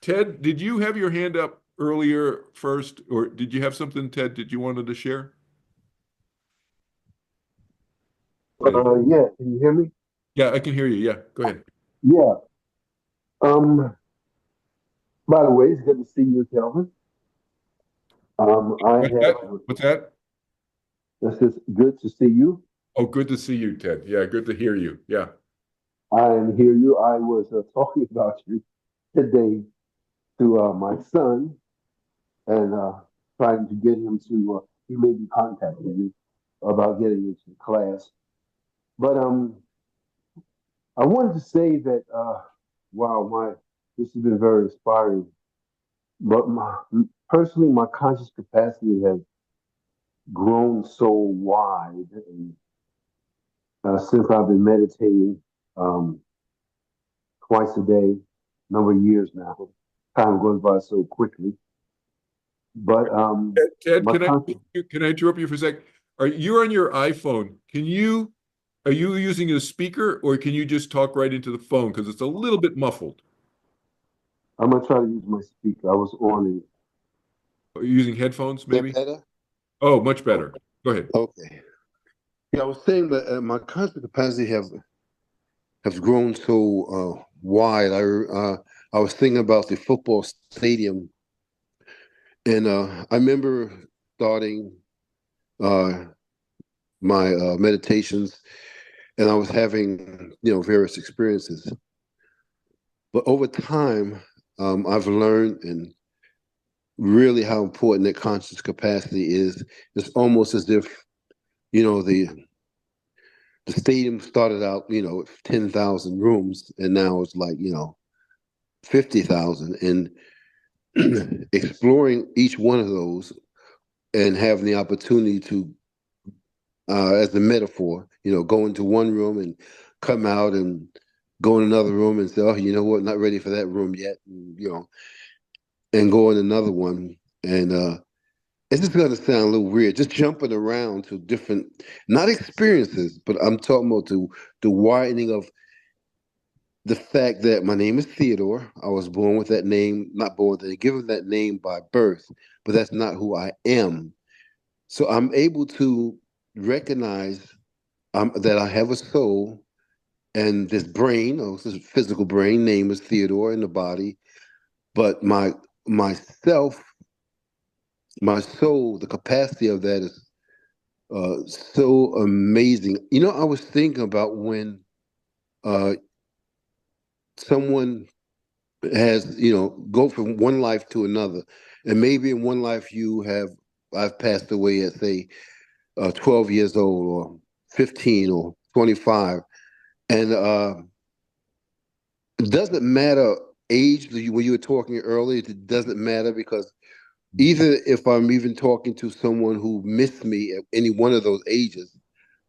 Speaker 1: Ted, did you have your hand up earlier first, or did you have something, Ted, did you wanted to share?
Speaker 7: Yeah, can you hear me?
Speaker 1: Yeah, I can hear you. Yeah, go ahead.
Speaker 7: Yeah. Um, by the way, it's good to see you, Kelvin. I
Speaker 1: What's that?
Speaker 7: have,
Speaker 1: What's that?
Speaker 7: this is good to see you.
Speaker 1: Oh, good to see you, Ted. Yeah, good to hear you. Yeah.
Speaker 7: I hear you. I was talking about you today to my son and trying to get him to, he may be contacting you about getting into class. But I wanted to say that, wow, this has been very inspiring. But personally, my conscious capacity has grown so wide and, since I've been meditating um, twice a day, number of years now. Time goes by so quickly. But
Speaker 1: Ted,
Speaker 7: my conscious,
Speaker 1: can I interrupt you for a sec? You're on your iPhone? Are you using a speaker or can you just talk right into the phone? Because it's a little bit muffled.
Speaker 7: I'm gonna try to use my speaker. I was on
Speaker 1: Are you using headphones,
Speaker 7: it. Is that
Speaker 1: maybe?
Speaker 7: better?
Speaker 1: Oh, much better. Go ahead.
Speaker 7: Okay. Yeah, I was saying that my conscious capacity have grown so wide. I was thinking about the football stadium, and I remember starting uh, my meditations, and I was having various experiences. But over time, I've learned and really how important that conscious capacity is. It's almost as if the stadium started out with 10,000 rooms, and now it's like 50,000, and exploring each one of those and having the opportunity to, as a metaphor, go into one room and come out and go in another room and say, "Oh, you know what? Not ready for that room yet," and, and go in another one. And it's just gonna sound a little weird, just jumping around to different, not experiences, but I'm talking about the widening of the fact that my name is Theodore. I was born with that name, not born with it, given that name by birth, but that's not who I am. So I'm able to recognize that I have a soul and this brain, or this physical brain, name is Theodore in the body, but myself, my soul, the capacity of that is so amazing. I was thinking about when uh, someone has, go from one life to another, and maybe in one life I've passed away at say 12 years old or 15 or 25, and it doesn't matter age. When you were talking earlier, it doesn't matter because either if I'm even talking to someone who missed me at any one of those ages,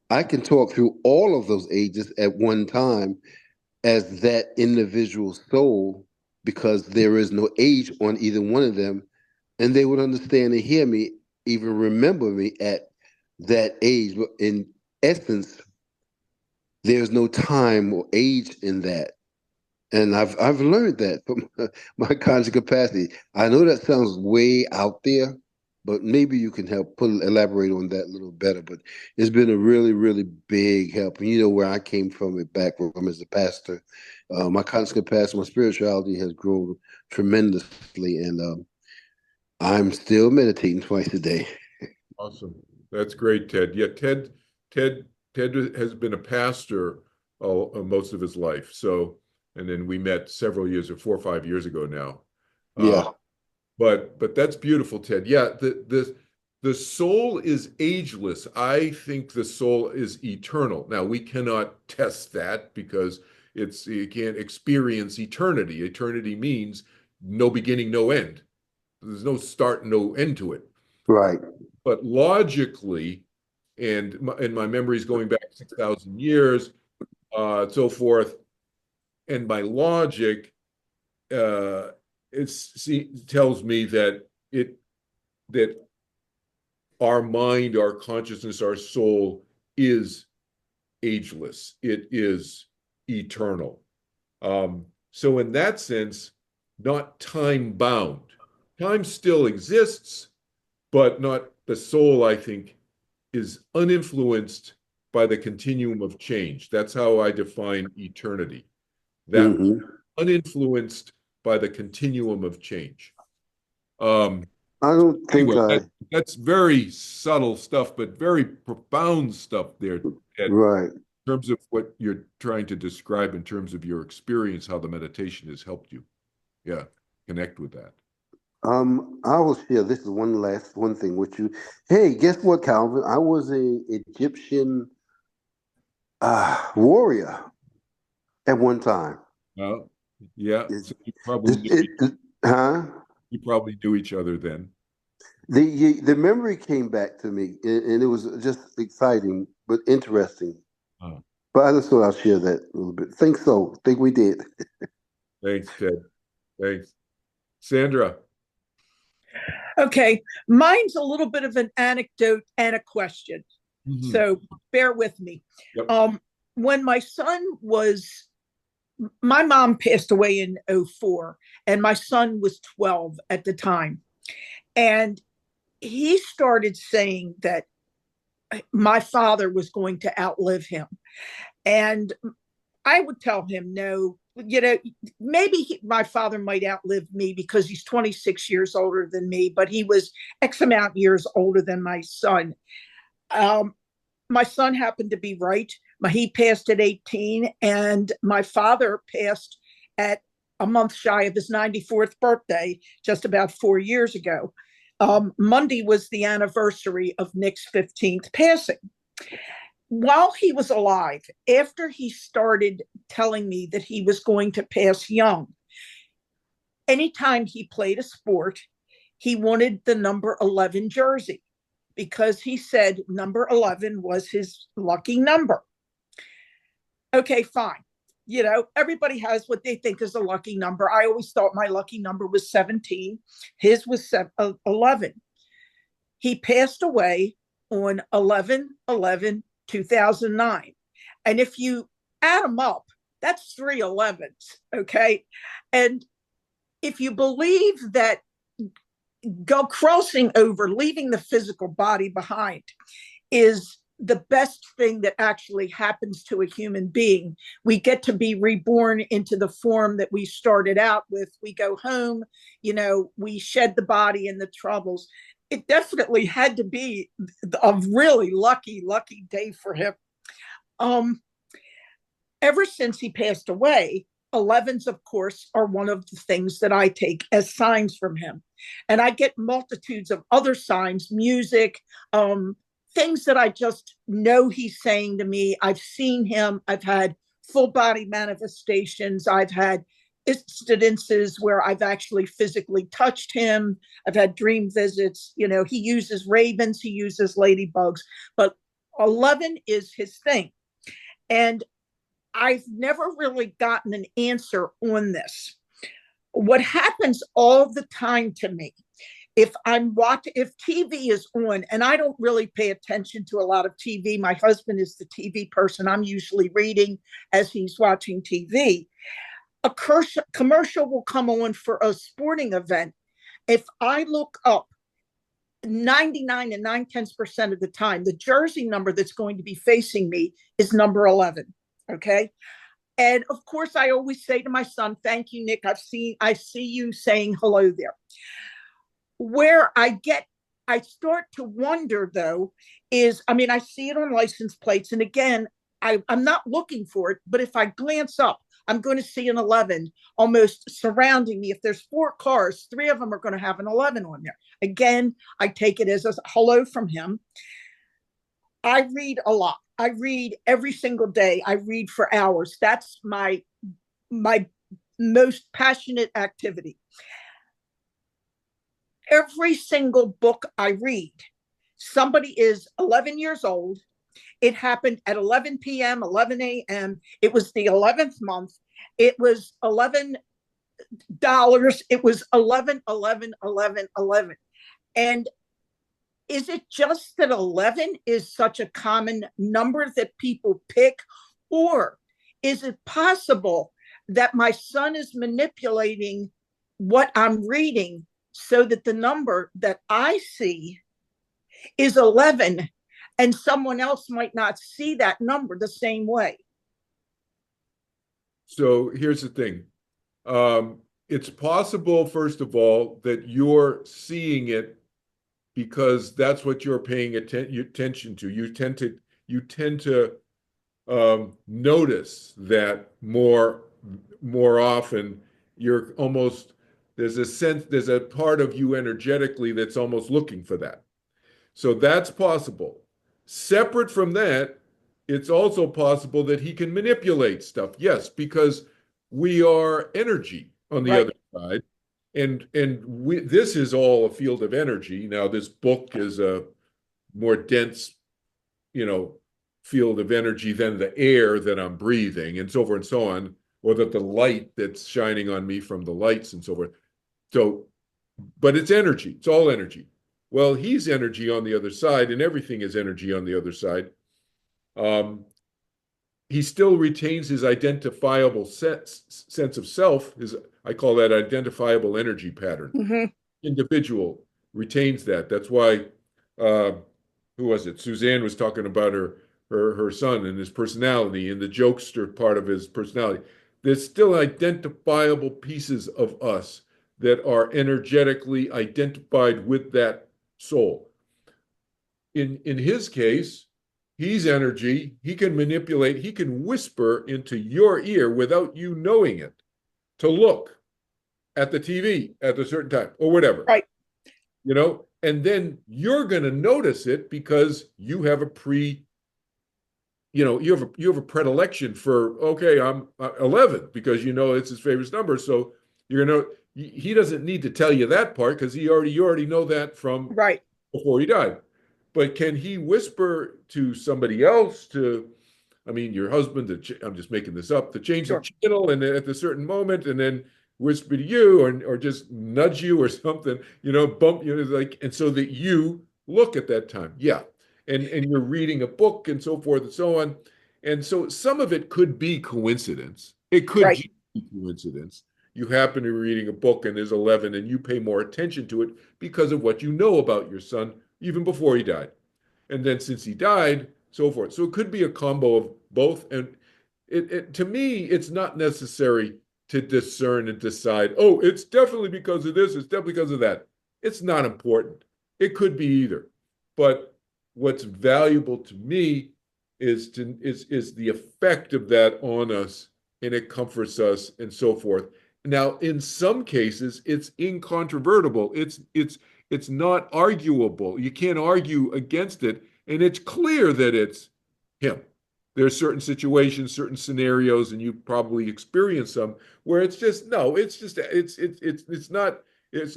Speaker 7: I can talk through all of those ages at one time as that individual soul because there is no age on either one of them. And they would understand and hear me, even remember me at that age. But in essence, there's no time or age in that. And I've learned that from my conscious capacity. I know that sounds way out there, but maybe you can help elaborate on that a little better. But it's been a really, really big help. And you know where I came from it back from as a pastor. My conscious capacity, my spirituality has grown tremendously, and I'm still meditating twice a day.
Speaker 1: Awesome. That's great, Ted. Yeah, Ted, Ted has been a pastor most of his life. So, and then we met several years or 4 or 5 years ago now.
Speaker 7: Yeah,
Speaker 1: But that's beautiful, Ted. Yeah, the soul is ageless. I think the soul is eternal. Now we cannot test that because you can't experience eternity. Eternity means no beginning, no end. There's no start, no end to it.
Speaker 7: right.
Speaker 1: But logically, and my memory is going back 6,000 years, so forth, and my logic, uh, tells me that our mind, our consciousness, our soul is ageless. It is eternal. So in that sense, not time bound. Time still exists, but not the soul, I think, is uninfluenced by the continuum of change. That's how I define eternity. That
Speaker 7: Hmm.
Speaker 1: uninfluenced by the continuum of change. Um,
Speaker 7: I don't think
Speaker 1: anyway, that's very subtle stuff, but very profound stuff there, Ed, in
Speaker 7: right.
Speaker 1: terms of what you're trying to describe in terms of your experience, how the meditation has helped you. Yeah, connect with that.
Speaker 7: I will share. This is one thing with you. Hey, guess what, Calvin? I was a Egyptian warrior at one time.
Speaker 1: Uh, yeah,
Speaker 7: It,
Speaker 1: so
Speaker 7: this, huh?
Speaker 1: you probably knew each other then.
Speaker 7: The memory came back to me, and it was just exciting but interesting.
Speaker 1: Uh,
Speaker 7: But I just thought I'll share that a little bit. Think so. Think we did.
Speaker 1: Thanks, Ted. Thanks. Sandra.
Speaker 8: Okay, mine's a little bit of an anecdote and a question.
Speaker 1: Mhm.
Speaker 8: So bear with me.
Speaker 1: Yep.
Speaker 8: When my mom passed away in '04, and my son was 12 at the time. And he started saying that my father was going to outlive him. And I would tell him, no, maybe my father might outlive me because he's 26 years older than me, but he was X amount of years older than my son. My son happened to be right. He passed at 18, and my father passed at a month shy of his 94th birthday, just about 4 years ago. Monday was the anniversary of Nick's 15th passing. While he was alive, after he started telling me that he was going to pass young, anytime he played a sport, he wanted the number 11 jersey because he said number 11 was his lucky number. Okay, fine. You know, everybody has what they think is a lucky number. I always thought my lucky number was 17. His was 11. He passed away on 11/11/2009. And if you add them up, that's 3/11s. Okay. And if you believe that go crossing over, leaving the physical body behind, is the best thing that actually happens to a human being. We get to be reborn into the form that we started out with. We go home, you know, we shed the body and the troubles. It definitely had to be a really lucky day for him. Ever since he passed away, 11s, of course, are one of the things that I take as signs from him. And I get multitudes of other signs, music, things that I just know he's saying to me. I've seen him. I've had full body manifestations. I've had incidences where I've actually physically touched him. I've had dream visits. You know, he uses ravens, he uses ladybugs, but 11 is his thing. And I've never really gotten an answer on this. What happens all the time to me, if TV is on, and I don't really pay attention to a lot of TV. My husband is the TV person. I'm usually reading as he's watching TV. A commercial will come on for a sporting event. If I look up, 99 and 9/10% of the time, the jersey number that's going to be facing me is number 11. Okay. And of course, I always say to my son, thank you, Nick. I see you saying hello there. Where I start to wonder, though, is, I mean, I see it on license plates. And again, I'm not looking for it, but if I glance up, I'm going to see an 11 almost surrounding me. If there's 4 cars, 3 of them are going to have an 11 on there. Again, I take it as a hello from him. I read a lot. I read every single day. I read for hours. That's my most passionate activity. Every single book I read, somebody is 11 years old. It happened at 11 p.m., 11 a.m. It was the 11th month. It was $11. It was 11, 11, 11, 11. And is it just that 11 is such a common number that people pick? Or is it possible that my son is manipulating what I'm reading so that the number that I see is 11 and someone else might not see that number the same way?
Speaker 1: So here's the thing. It's possible, first of all, that you're seeing it because that's what you're paying attention to. You tend to notice that more often. You're almost, there's a part of you energetically that's almost looking for that. So that's possible. Separate from that, it's also possible that he can manipulate stuff. Yes, because we are energy on the other side. And this is all a field of energy. Now, this book is a more dense, field of energy than the air that I'm breathing, and so forth and so on, or that the light that's shining on me from the lights and so forth. So, but it's energy. It's all energy. Well, he's energy on the other side, and everything is energy on the other side. He still retains his identifiable sense of self. I call that identifiable energy pattern.
Speaker 8: Mm-hmm.
Speaker 1: Individual retains that. That's why, who was it? Suzanne was talking about her son and his personality and the jokester part of his personality. There's still identifiable pieces of us that are energetically identified with that soul. In his case, he's energy. He can manipulate. He can whisper into your ear without you knowing it to look at the TV at a certain time or whatever.
Speaker 8: Right.
Speaker 1: And then you're going to notice it because you have you have a predilection for, okay, I'm 11 because it's his favorite number. So he doesn't need to tell you that part because you already know that from before he died. But can he whisper to somebody else to I mean, your husband, I'm just making this up, to change the
Speaker 8: Sure.
Speaker 1: channel and at a certain moment, and then whisper to you or just nudge you or something, bump you, like, and so that you look at that time. Yeah. And you're reading a book and so forth and so on. And so some of it could be coincidence. It could
Speaker 8: Right.
Speaker 1: just be coincidence. You happen to be reading a book and there's 11 and you pay more attention to it because of what you know about your son even before he died. And then since he died, so forth. So it could be a combo of both. And to me, it's not necessary to discern and decide, oh, it's definitely because of this, it's definitely because of that. It's not important. It could be either. But what's valuable to me is the effect of that on us, and it comforts us and so forth. Now, in some cases, it's incontrovertible. It's not arguable. You can't argue against it, and it's clear that it's him. There are certain situations, certain scenarios, and you probably experienced some where it's just no, it's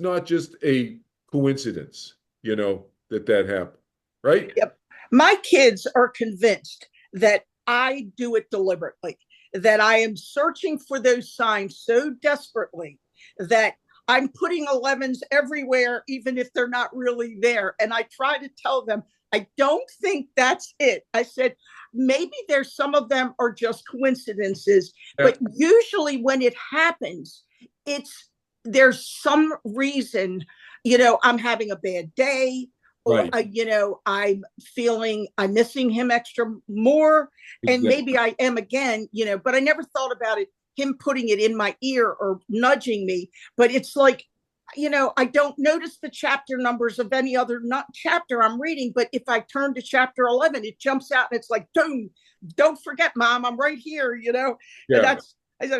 Speaker 1: not just a coincidence, that happened, right?
Speaker 8: Yep. My kids are convinced that I do it deliberately, that I am searching for those signs so desperately that I'm putting 11s everywhere, even if they're not really there. And I try to tell them, I don't think that's it. I said, maybe there's some of them are just coincidences,
Speaker 1: Yeah.
Speaker 8: but usually when it happens, there's some reason, I'm having a bad day, or
Speaker 1: Right.
Speaker 8: I'm missing him extra more, and
Speaker 1: Exactly.
Speaker 8: maybe I am again, but I never thought about it, him putting it in my ear or nudging me. But it's like, I don't notice the chapter numbers of any other not chapter I'm reading, but if I turn to chapter 11, it jumps out and it's like, don't forget, Mom, I'm right here, and
Speaker 1: Yeah.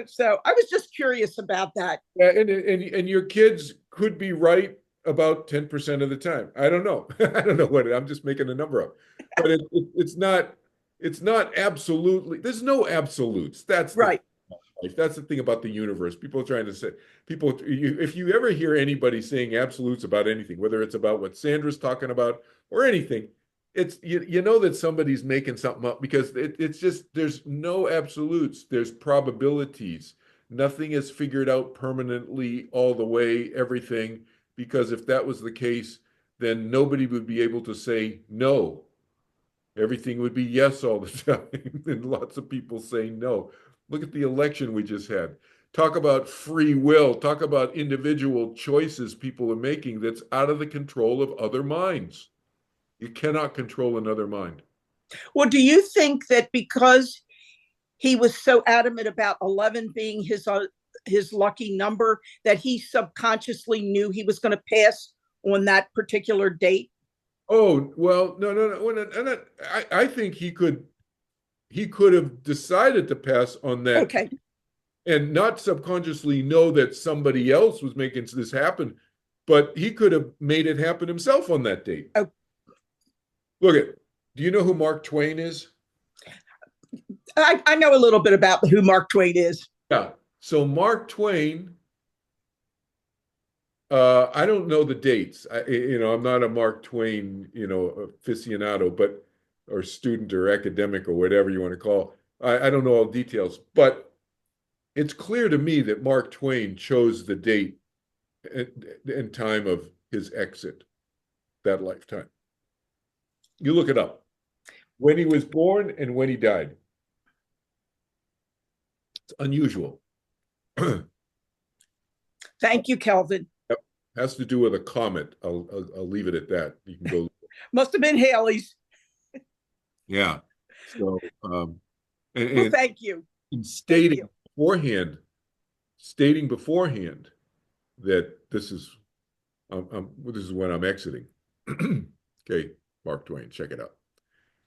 Speaker 8: so I was just curious about that.
Speaker 1: Yeah, and your kids could be right about 10% of the time. I don't know. I don't know what I'm just making a number up. But it's not absolutely, there's no absolutes. That's the
Speaker 8: Right.
Speaker 1: life. That's the thing about the universe. People are trying to say, if you ever hear anybody saying absolutes about anything, whether it's about what Sandra's talking about or anything, it's you know that somebody's making something up because it's just there's no absolutes. There's probabilities. Nothing is figured out permanently all the way, everything, because if that was the case, then nobody would be able to say no. Everything would be yes all the time, and lots of people say no. Look at the election we just had. Talk about free will. Talk about individual choices people are making that's out of the control of other minds. You cannot control another mind.
Speaker 8: Well, do you think that because he was so adamant about 11 being his lucky number that he subconsciously knew he was going to pass on that particular date?
Speaker 1: Oh, well, no. I think he could have decided to pass on that
Speaker 8: Okay.
Speaker 1: and not subconsciously know that somebody else was making this happen, but he could have made it happen himself on that date.
Speaker 8: Oh.
Speaker 1: Look do you know who Mark Twain is?
Speaker 8: I know a little bit about who Mark Twain is.
Speaker 1: Yeah. So Mark Twain, I don't know the dates. I'm not a Mark Twain, aficionado, or student or academic or whatever you want to call. I don't know all the details, but it's clear to me that Mark Twain chose the date and time of his exit, that lifetime. You look it up. When he was born and when he died. It's unusual.
Speaker 8: Thank you, Kelvin.
Speaker 1: Yep. Has to do with a comet. I'll leave it at that. You can go.
Speaker 8: Must have been Haley's.
Speaker 1: Yeah. So,
Speaker 8: well, thank you.
Speaker 1: Stating beforehand that this is when I'm exiting. Okay, Mark Twain, check it out.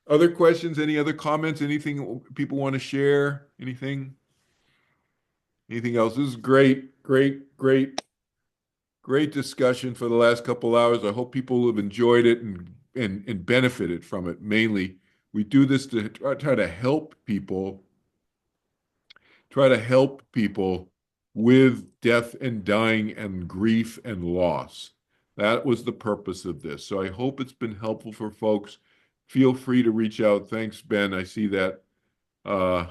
Speaker 1: Other questions? Any other comments? Anything people want to share? Anything else? This is great discussion for the last couple hours. I hope people have enjoyed it and benefited from it. Mainly, we do this to try to help people. Try to help people with death and dying and grief and loss. That was the purpose of this. So I hope it's been helpful for folks. Feel free to reach out. Thanks, Ben. I see that. uh,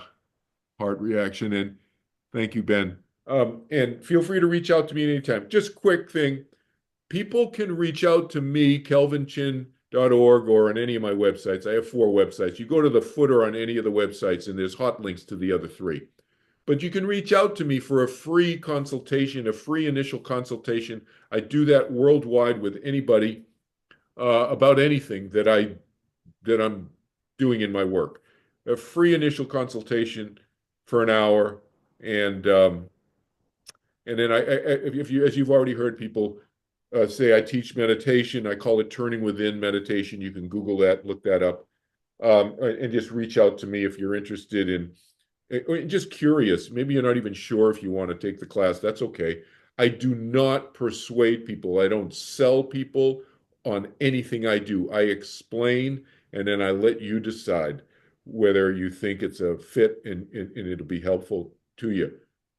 Speaker 1: heart reaction. And thank you, Ben. And feel free to reach out to me anytime. Just quick thing. People can reach out to me, kelvinchin.org, or on any of my websites. I have 4 websites. You go to the footer on any of the websites, and there's hot links to the other 3. But you can reach out to me for a free consultation, a free initial consultation. I do that worldwide with anybody about anything that I'm doing in my work. A free initial consultation for an hour, and then if you, as you've already heard people say, I teach meditation. I call it turning within meditation. You can Google that, look that up, and just reach out to me if you're interested in, or just curious. Maybe you're not even sure if you want to take the class. That's okay. I do not persuade people. I don't sell people on anything I do. I explain, and then I let you decide whether you think it's a fit and it'll be helpful to you.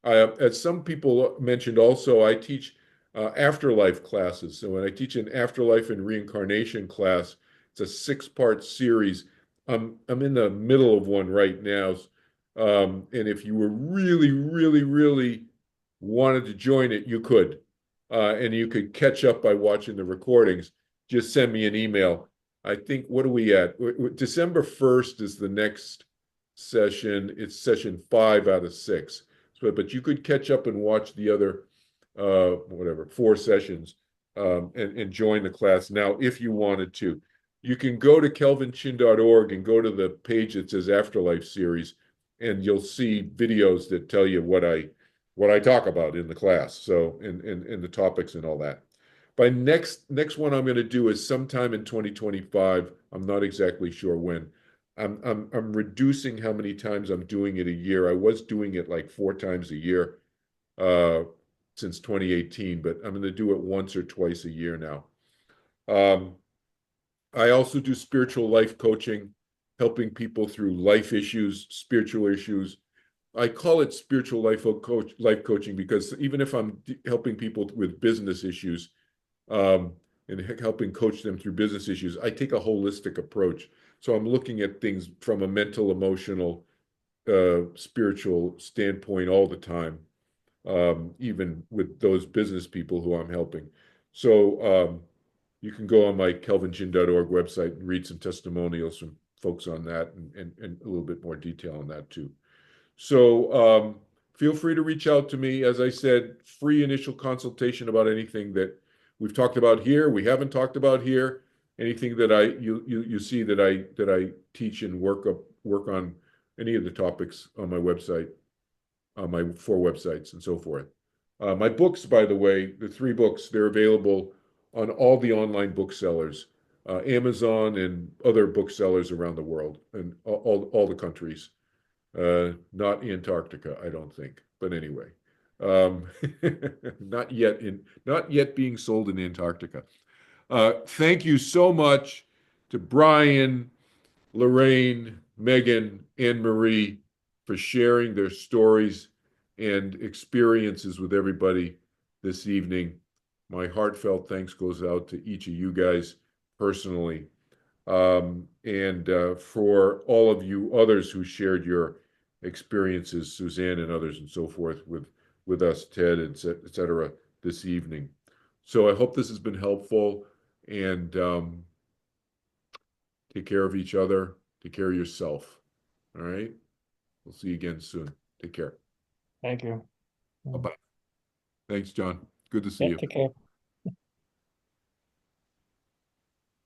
Speaker 1: As some people mentioned also, I teach afterlife classes. So when I teach an afterlife and reincarnation class, it's a 6-part series. I'm in the middle of one right now. And if you were really, really, really wanted to join it, you could. And you could catch up by watching the recordings. Just send me an email. I think, what are we at? December 1st is the next session. It's session 5 out of 6. So, but you could catch up and watch the other, 4 sessions, and join the class now if you wanted to. You can go to kelvinchin.org and go to the page that says Afterlife Series, and you'll see videos that tell you what I talk about in the class. So, and the topics and all that. By next one I'm going to do is sometime in 2025. I'm not exactly sure when. I'm reducing how many times I'm doing it a year. I was doing it like 4 times a year since 2018, but I'm going to do it once or twice a year now. I also do spiritual life coaching, helping people through life issues, spiritual issues. I call it spiritual life coaching because even if I'm helping people with business issues, and helping coach them through business issues, I take a holistic approach. So I'm looking at things from a mental, emotional, spiritual standpoint all the time, even with those business people who I'm helping. So you can go on my kelvinchin.org website and read some testimonials from folks on that, and a little bit more detail on that too. So feel free to reach out to me. As I said, free initial consultation about anything that we've talked about here, we haven't talked about here, anything that you see that I teach and work on, any of the topics on my website, on my 4 websites and so forth. My books, by the way, the 3 books, they're available on all the online booksellers, Amazon and other booksellers around the world, and all the countries. Not Antarctica, I don't think. But anyway, not yet being sold in Antarctica. Thank you so much to Brian, Lorraine, Megan, Annmarie for sharing their stories and experiences with everybody this evening. My heartfelt thanks goes out to each of you guys personally. And for all of you others who shared your experiences, Suzanne and others and so forth with us, Ted, et cetera, this evening. So I hope this has been helpful, and take care of each other, take care of yourself. All right. We'll see you again soon. Take care.
Speaker 9: Thank you.
Speaker 1: Bye-bye. Thanks, John. Good to see
Speaker 9: Yeah,
Speaker 1: you.
Speaker 9: take care.